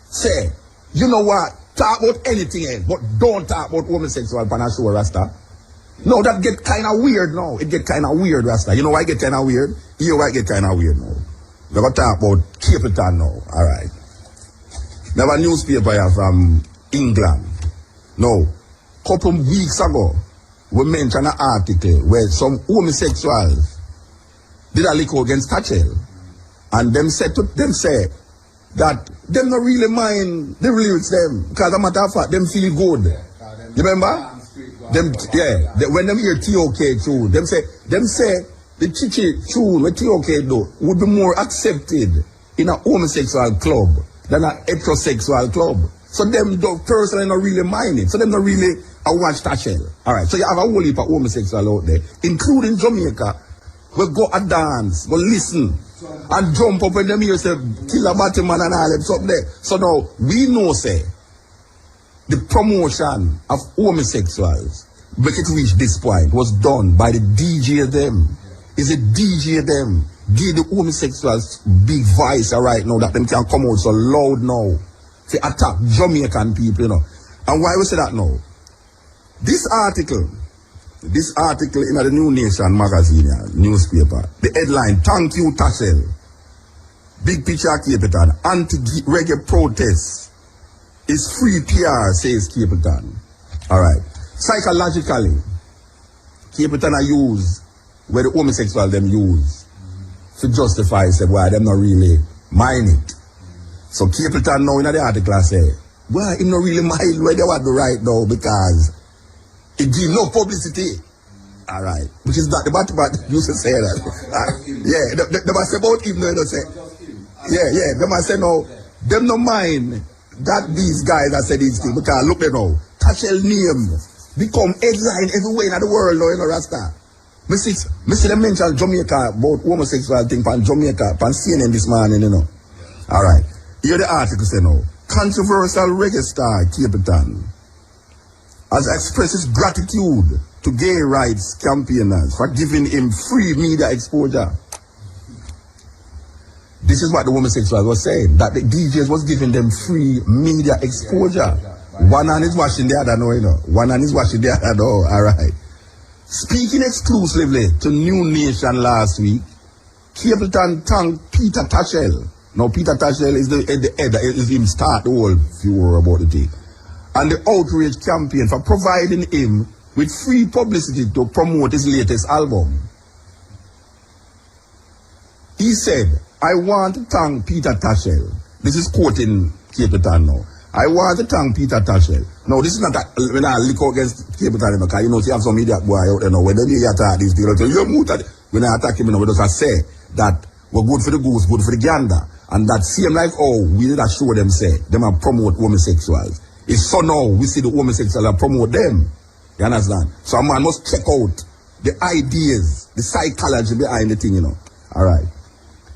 Say, you know what? Talk about anything else, but don't talk about homosexual on a show, Rasta. No, that get kind of weird now. It get kind of weird, Rasta. You know why it get kind of weird? Here why it get kind of weird now. We're going to talk about Cape Town now. All right. We have a newspaper here from England. Now, couple weeks ago, we mentioned an article where some homosexuals did a lick against Thatchell. And them said that them not really mind the lyrics them. Because as a matter of fact, them feel good. You remember? Them, yeah, when them hear TOK tune, them say the chichi tune with TOK do would be more accepted in a homosexual club than a heterosexual club. So them don't personally not really mind it. So them not really watch Thatchell. Alright, so you have a whole heap of homosexual out there, including Jamaica, we go a dance, go listen, and jump up when them hear say kill a Batman and all them something there. So now we know say the promotion of homosexuals, make it reach this point, was done by the DJ them. Is a DJ them. Give the homosexuals big voice right now that them can come out so loud now to attack Jamaican people, you know. And why we say that now? This article in the New Nation magazine, newspaper, the headline, "Thank you, Thatchell. Big picture Cape Town. Anti-reggae protests is free PR, says Cape Town." Alright. Psychologically, Cape Town are used where the homosexual them use to justify say why them not really mind it. So Cape Town now in the article say, well, him not really mind where they want to write now because it give no publicity. Alright. Which is not the bad part used to say that. Yeah, they must say about him, no, they say. Yeah, they must say no, them no mind that these guys that say these things, because look there now, Thatchell name become headline everywhere in the world now, you know, Rasta. Me see them mention Jamaica about homosexual thing from Jamaica, from CNN this morning, you know. Alright. Here the article say now, controversial reggae star Cape Town has expressed his gratitude to gay rights campaigners for giving him free media exposure. This is what the homosexuals was saying, that the DJs was giving them free media exposure. One hand is washing the other, no, you know. One hand is washing the other, no, alright. Speaking exclusively to New Nation last week, Cape Town thanked Peter Thatchell. Now, Peter Thatchell is the head, is him start the whole furor about the thing. And the outrage campaign for providing him with free publicity to promote his latest album. He said, "I want to thank Peter Thatchell." This is quoting Cape Town now. "I want to thank Peter Thatchell." Now, this is not that when I look against Cape Town, because you know, you have some idiot boy out there now, when they attack these people, you're MUTA. When I attack him, you know, we just say that we're good for the goose, good for the gander. And that same like, oh, we did show them say, them are promote homosexuals. It's so now we see the homosexuals and promote them. You understand? So a man must check out the ideas, the psychology behind the thing, you know. Alright.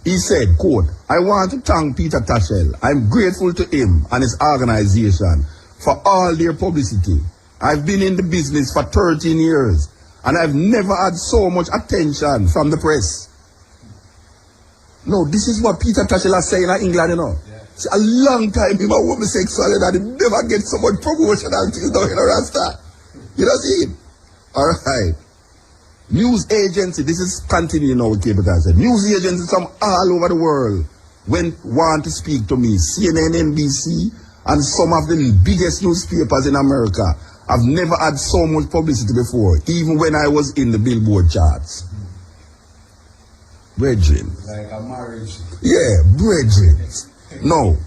He said, quote, "I want to thank Peter Thatchell. I'm grateful to him and his organization for all their publicity. I've been in the business for 13 years and I've never had so much attention from the press." No, this is what Peter Thatchell is saying in England, you know. Yeah. It's a long time he was homosexual and he never get so much promotional things down in Rasta. You know see it? Alright. News agency, this is continuing now with Capital said. News agencies from all over the world want to speak to me. CNN, NBC, and some of the biggest newspapers in America. I've never had so much publicity before, even when I was in the Billboard charts. Brethren. Like a marriage. Yeah, brethren. No.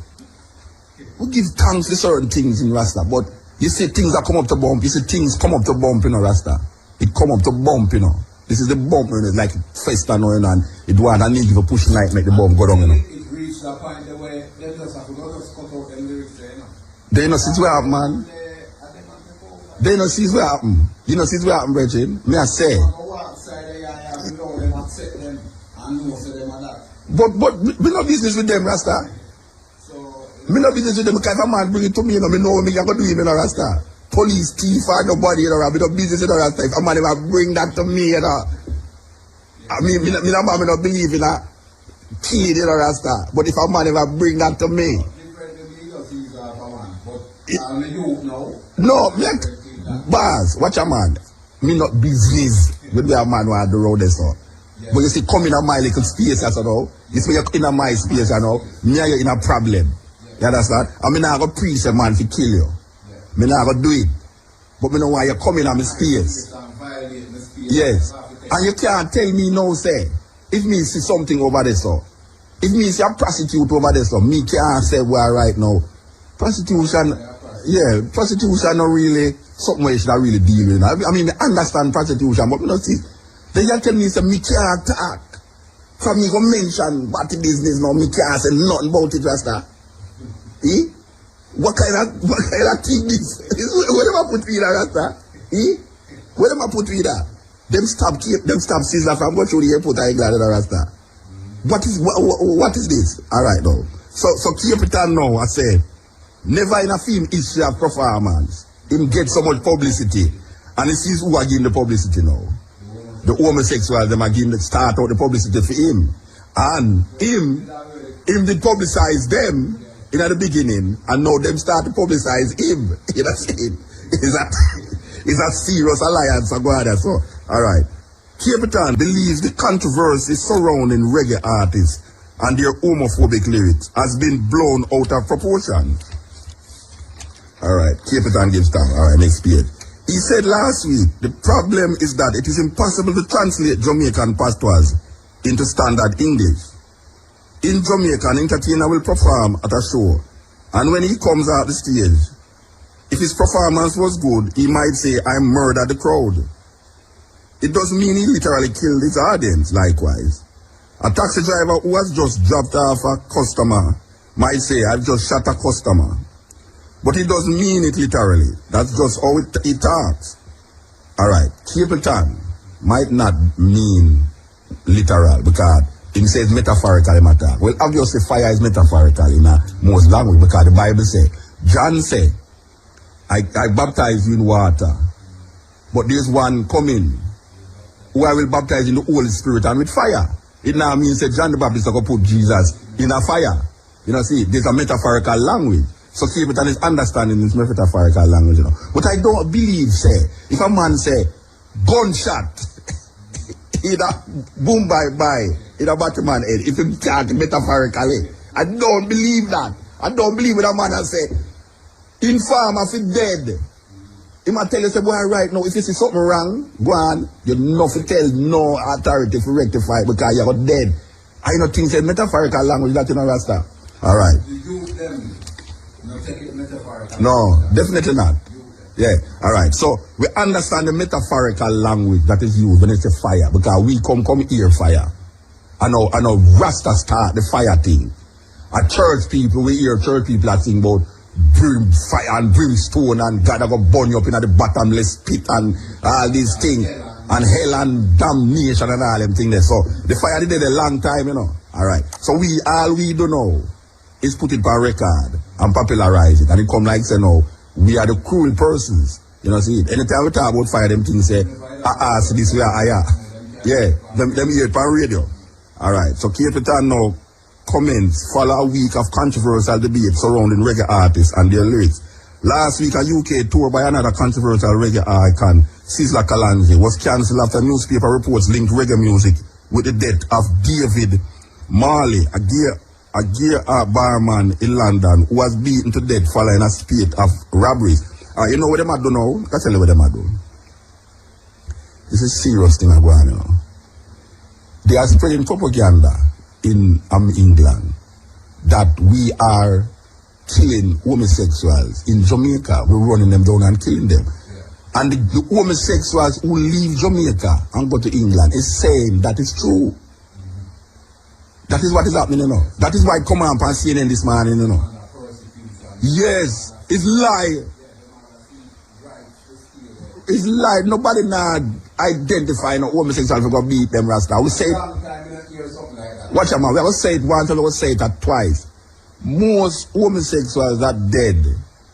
We give thanks to certain things in Rasta, but you see things that come up to bump, you see things come up to bump, you know, Rasta. It come up to bump, you know. This is the bump, you know, it's like festa, you know, and it want a need to push light, make the bump go down, you know. It reached the point where they just have to go just cut out them lyrics there, you know. They know see what happen, man. They know see what happen. You know see what happen, brethren. Me I say. But we no business with them, Rasta. Me no business with them because if a man bring it to me, you know, me know me can go do it, you know, Rasta. Police, thief, or nobody, you know, me no business with Rasta. If a man ever bring that to me, you know. I mean, me no believe in a kid, you know, Rasta. But if a man ever bring that to me. No, me Bars, watch a man. Me not business with where a man want to road this so. But you see, come in a my little space, as you know. This way you're in a my space, you know. Me and you in a problem. You understand? I mean, I go preach a man to kill you. Me not go do it. But me know why you come in a my space. Yes. And you can't tell me no, say. If me see something over there, so. If me see a prostitute over there, so. Me can't say where right now. Prostitution, yeah, prostitution not really something where you should really deal with. I mean, I understand prostitution, but you know, see, they just tell me, say, me can't talk. For me, go mention what the business now, me can't say nothing about it, Rasta. Eh? What kind of thing this? What am I put with that, Rasta? Eh? What am I put with that? Them stop Sizzler from going through the airport, I glad at Rasta. What is this? Alright, now. So keep it on now, I say. Never in a film history of performance, him get so much publicity, and he sees who are giving the publicity now. The homosexuals, them are giving the start out the publicity for him. And him did publicize them in the beginning, and now them start to publicize him. You know what I'm saying? It's a serious alliance, so go ahead, so. Alright. Capitan believes the controversy surrounding reggae artists and their homophobic lyrics has been blown out of proportion. Alright, Capitan gives time. Alright, next page. He said last week, the problem is that it is impossible to translate Jamaican patois into standard English. In Jamaica, an entertainer will perform at a show, and when he comes out the stage, if his performance was good, he might say, I murdered the crowd. It doesn't mean he literally killed his audience, likewise. A taxi driver who has just dropped off a customer might say, I've just shot a customer. But it doesn't mean it literally. That's just how it talks. Alright, Capitan might not mean literal because he says metaphorical matter. Well, obviously fire is metaphorical in most language because the Bible says, John said, I baptize you in water, but there's one coming who I will baptize in the Holy Spirit and with fire. It now means that John the Baptist will put Jesus in a fire. You know, see, there's a metaphorical language. So Capitan is understanding this metaphorical language, you know. But I don't believe, say, if a man say, gunshot, either boom bye, either Batman head, if he talk metaphorically, I don't believe that. I don't believe with a man that say, inform if he dead. He might tell you, say, boy, right now, if you see something wrong, go on, you know to tell no authority to rectify it because you're dead. I don't think say metaphorical language that you know, Rasta. Alright. No, definitely not. Yeah, alright. So we understand the metaphorical language that is used when it's a fire, because we come here fire. I know Rasta start the fire thing. At church people, we hear church people that sing about fire and brimstone and God go burn you up in the bottomless pit and all these things and hell and damnation and all them things there. So the fire did it a long time, you know. Alright. So all we do now is put it on record and popularize it. And it come like say no, we are the cruel persons. You know, see, anytime we talk about fire, them things say, see this way, yeah, them hear it on radio. Alright, so Capitan now comments follow a week of controversial debate surrounding reggae artists and their lyrics Last week, a UK tour by another controversial reggae icon, Sizzla Kalonji, was cancelled after newspaper reports linked reggae music with the death of David Marley, a gear barman in London who was beaten to death following a spate of robberies. You know what them are doing now? I tell you what them are doing. This is a serious thing I'm going on. They are spreading propaganda in England that we are killing homosexuals. In Jamaica, we're running them down and killing them. Yeah. And the homosexuals who leave Jamaica and go to England is saying that is true. That is what is happening, you know. That is why come on CNN this morning, you know. Yes, it's lie. It's lie. Nobody now identify no homosexual if we go beat them Rasta. We say watch out, man. We will say it once and we will say it twice. Most homosexuals that dead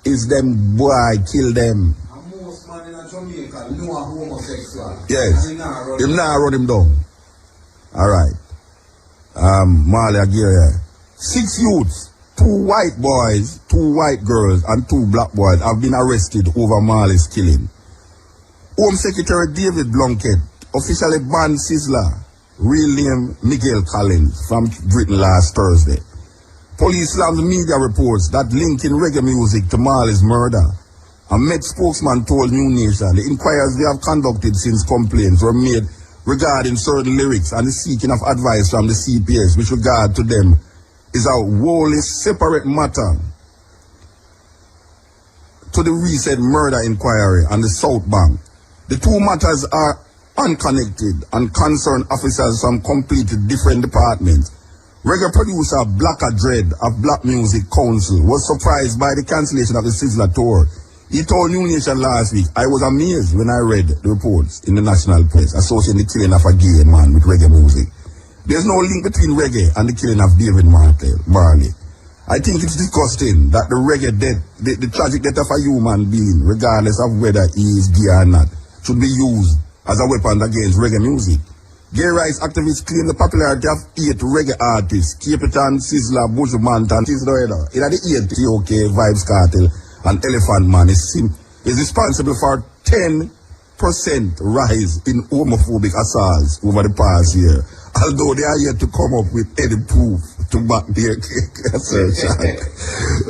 is them boy kill them. And most man in Jamaica know a homosexual. Yes. Him now run him down. Alright. Marley Aguirre. 6 youths, 2 white boys, 2 white girls, and 2 black boys have been arrested over Marley's killing. Home Secretary David Blunkett officially banned Sizzla, real name Miguel Collins, from Britain last Thursday. Police slammed media reports that linking reggae music to Marley's murder. A Met spokesman told New Nation the inquiries they have conducted since complaints were made regarding certain lyrics and the seeking of advice from the CPS which regard to them is a wholly separate matter to the recent murder inquiry on the South Bank. The 2 matters are unconnected and concern officers from completely different departments. Reggae producer Blacker Dread of Black Music Council was surprised by the cancellation of the Sizzla tour. He told New Nation last week, I was amazed when I read the reports in the national press associating the killing of a gay man with reggae music. There's no link between reggae and the killing of David Marley. I think it's disgusting that the reggae death, the tragic death of a human being, regardless of whether he is gay or not, should be used as a weapon against reggae music. Gay rights activists claim the popularity of 8 reggae artists, Capitan, Sizzla, Buju, and Sizzla. In the 8, OK, Vybz Kartel, and Elephant Man is responsible for 10% rise in homophobic assaults over the past year, although they are yet to come up with any proof to back their assertion.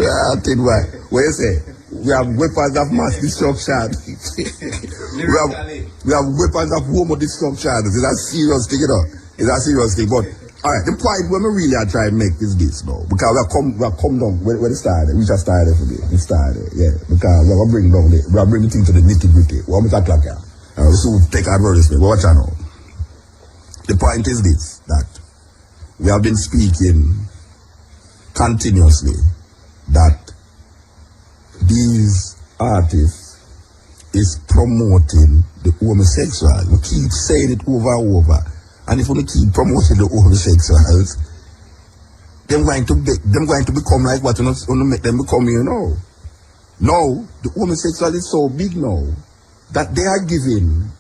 I think what you say? We have weapons of mass destruction. we have weapons of homo destruction. It's a serious thing, you know. It's a serious thing. But alright, the point where we really are trying to make is this now. Because we have come down when it started. We just started for it. It started, yeah. Because we have bring the thing to the nitty-gritty. We have to talk here. So we take advertisement. Watch out now. The point is this, that we have been speaking continuously that these artists is promoting the homosexuals. We keep saying it over and over. And if we keep promoting the homosexuals, they're going to become like what you know, make them become, you know. Now, the homosexual is so big now that they are giving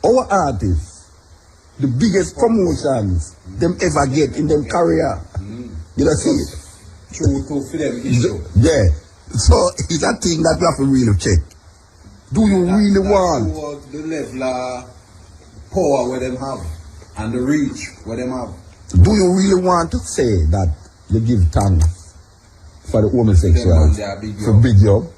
our artists the biggest promotions them ever get in their career. You know, see it? True for them issue. Yeah. So it's a thing that we have to really check. Do you really want the level of power where them have and the reach where them have? Do you really want to say that you give thanks for the homosexuals for big job?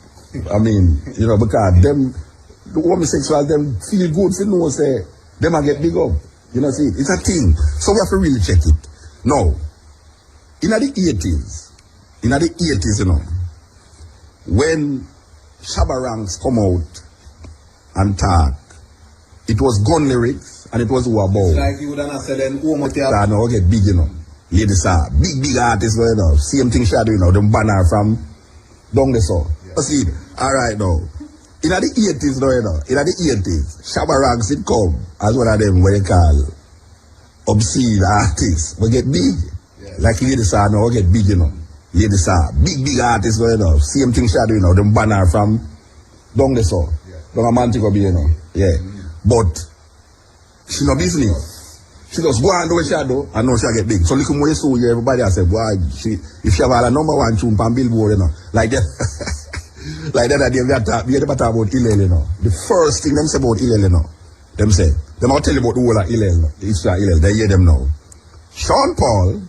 I mean, you know, because the homosexuals them feel good for no say them a get big up. You know, see, it's a thing. So we have to really check it. Now, in the 80s, you know, when Shabba Ranks come out and talk, it was gun lyrics and it was who about. It's like you would have said then I know, get big, you know. Ladies are big artists, you know. Same thing Shadow, you know, them banner from down the south. Yeah. See, alright now. In the 80s, though, you know, in the 80s, Shabba Ranks it come as one of them what they call obscene artists. We get big. Yeah. Like ladies are now get big, you know. Ladies are big artists, you know. Same thing Shadow, you know, them banner from down the south. Yeah. Down a Montego Bay, you know. Yeah. But she no business. She just go and do what she do and now she get big. So look at what you saw here, everybody has said, boy, if she have a number 1 tune on Billboard, you know. Like that. Like that day, we talk about Hillel, you know. The first thing them say about Hillel, you know. Them say, them all tell you about the whole of Hillel, Israel Hillel, they hear them now. Shawn Paul,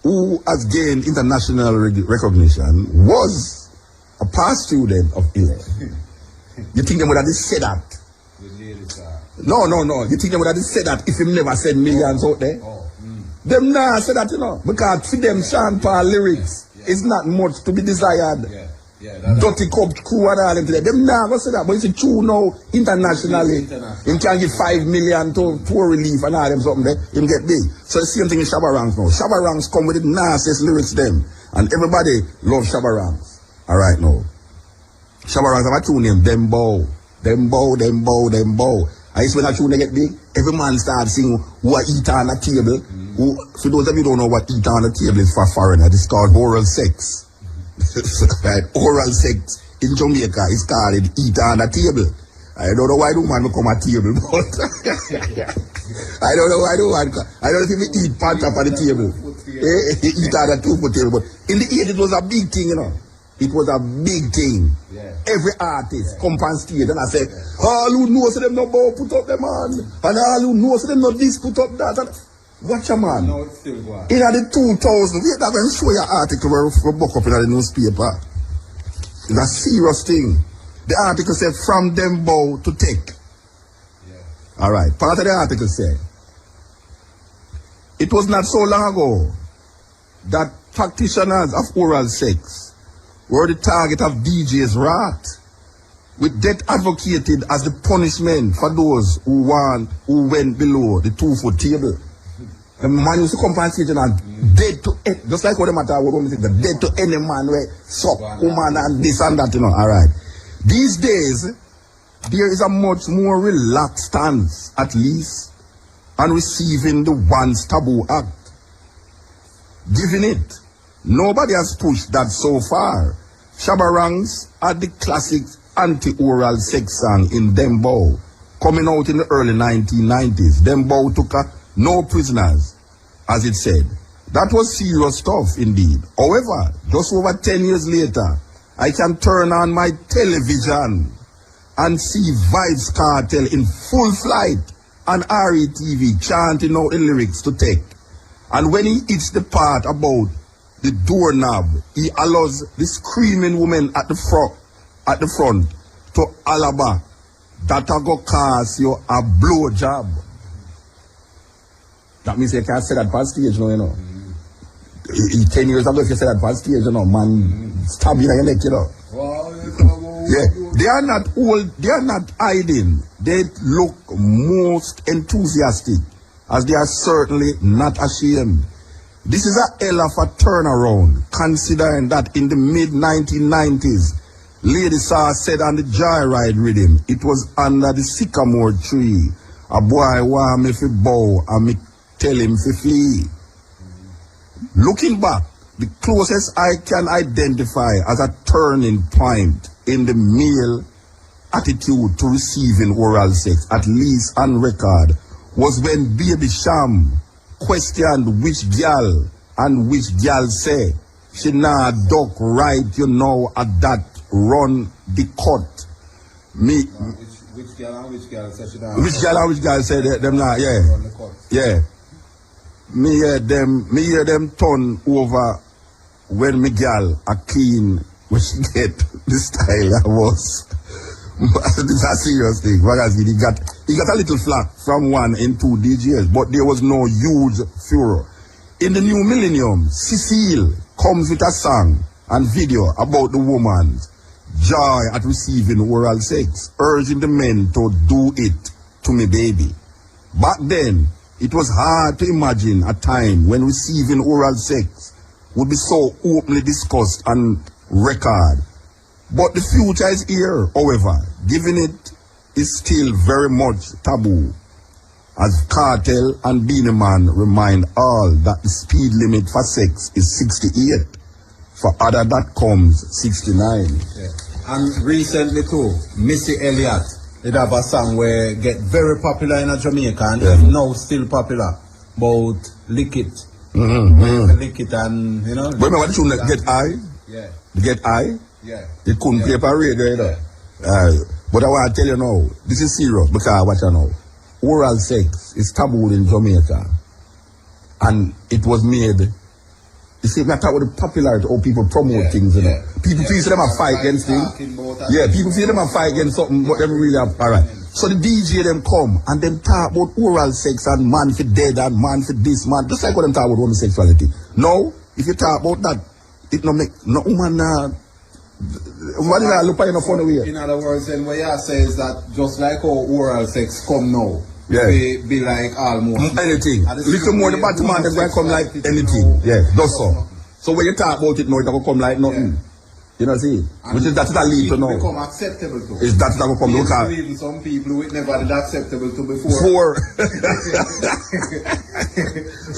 who has gained international recognition, was a past student of Hillel. You think them would have said that? No. You think them would have said that if him never said millions out there? Them nah say that, you know, because for them Shawn Paul lyrics is not much to be desired. Dirty Cup crew and all them today. Them nah go say that, but it's true now internationally. Him can give 5 million to poor relief and all them something there. Him get big. So the same thing in Shabba Ranks now. Shabba Ranks come with the nastiest lyrics them. And everybody loves Shabba Ranks. Alright now. Shabba Ranks have a tune named Dembow. I used to when a tune they get big, every man starts singing who are eat on a table. Who, for those of you who don't know what eat on a table is for foreigner, it's called oral sex. Right? Oral sex in Jamaica is called eat on a table. I don't know why the man become a table, but I don't know why the man, I don't know if he eat pants up on the table. He eat on a 2-foot table, but in the 80s it was a big thing, you know. It was a big thing. Every artist come on stage and I say, all who knows them no bow put up them on, and all who knows them no this put up that. And watch a man. No, it's still going. In the 2000, wait, I'm going to show you an article where we book up in the newspaper. It's a serious thing. The article said, from them bow to take. Alright, part of the article said, it was not so long ago that practitioners of oral sex were the target of DJ's wrath, with death advocated as the punishment for those who went below the 2-foot table. The man used to come on stage and dead to just like what the matter what we think, the dead to any man where suck woman and this and that, you know. Alright. These days, there is a much more relaxed stance, at least, on receiving the once taboo act. Given it, nobody has pushed that so far. Shabba Ranks had the classic anti-oral sex song in Dembow, coming out in the early 1990s. Dembow took no prisoners, as it said. That was serious stuff indeed. However, just over 10 years later, I can turn on my television and see Vybz Kartel in full flight on RETV chanting out the lyrics to take. And when he hits the part about the doorknob, he allows the screaming woman at the front to alaba that a go cause you a blow job. That means you can't say that past stage, no, you know. 10 years ago, if you say that past stage, you know, man, stab you in your neck, you know. Yeah, they are not old, they are not hiding. They look most enthusiastic, as they are certainly not ashamed. This is a hell of a turnaround, considering that in the mid-1990s, Lady Saw said on the Joyride rhythm, it was under the sycamore tree. A boy want me fi bow and me tell him fi flee. Looking back, the closest I can identify as a turning point in the male attitude to receiving oral sex, at least on record, was when Baby Sham questioned which girl and which girl say she nah duck right, you know, at that run the cut. Me which girl and which girl say she nah which girl and which girl say them nah, yeah. Run the cut. Yeah. Me hear them turn over when me girl a clean when she get the style I was. This is a serious thing. He got a little flack from 1 and 2 DJs, but there was no huge furor. In the new millennium, Cecile comes with a song and video about the woman's joy at receiving oral sex, urging the men to do it to me baby. Back then, it was hard to imagine a time when receiving oral sex would be so openly discussed on record. But the future is here, however, given it is still very much taboo, as Kartel and Beenie Man remind all that the speed limit for sex is 68. For other that comes 69. Yeah. And recently too, Missy Elliott did have a song where get very popular in Jamaica and now still popular, about lick it. Lick it and, you know. Remember what you get high? Yeah. Get high? Yeah. It couldn't play for radio, you know. But I want to tell you now, this is serious because what you know, oral sex is taboo in Jamaica. And it was made, you see, not about the popularity or people promote things, you know. People feel them a fight against things. People feel them a fight against something, but them really have, alright. So the DJ them come and them talk about oral sex and man for dead and man for this, man. Just like what them talk about homosexuality. No, if you talk about that, it no make no woman what did I look at in a funny way? In other words, then what you say is that just like how oral sex come now, be like almost anything. Little more the bottom man, they're going to come like anything. Yeah, that's so. So when you talk about it now, it's going to come like nothing. You know what I'm saying? Which is that's what I lead to now. Become acceptable to. Is that going to come look at? Even some people who it never did acceptable to before.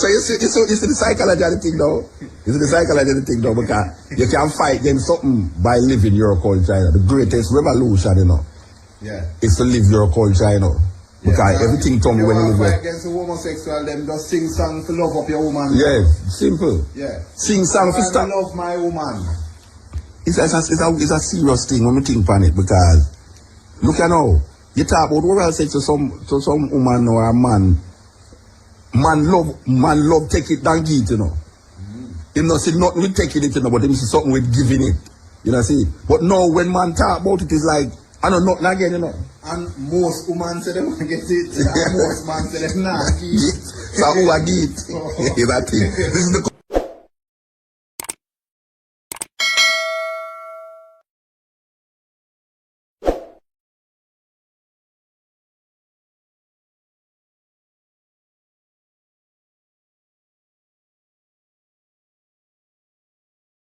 So you see the psychology of the thing though. You see the psychology of the thing though, because you can fight against something by living your culture. The greatest revolution, you know, is to live your culture, you know. Because everything told me when you live fight against the homosexual, them just sing song to love up your woman. Yeah, simple. Yeah. Sing song to stop. Love my woman. It's a serious thing when we think on it, because look at now, you talk about oral sex to some woman or a man. Man love take it than give it, you know. Him not say nothing with taking it, you know, but him say something with giving it. You know see? But now when man talk about it, it's like, I know nothing again, you know. And most women say they want to get it, and most men say they not give it. So who I give it? Is that thing. This is the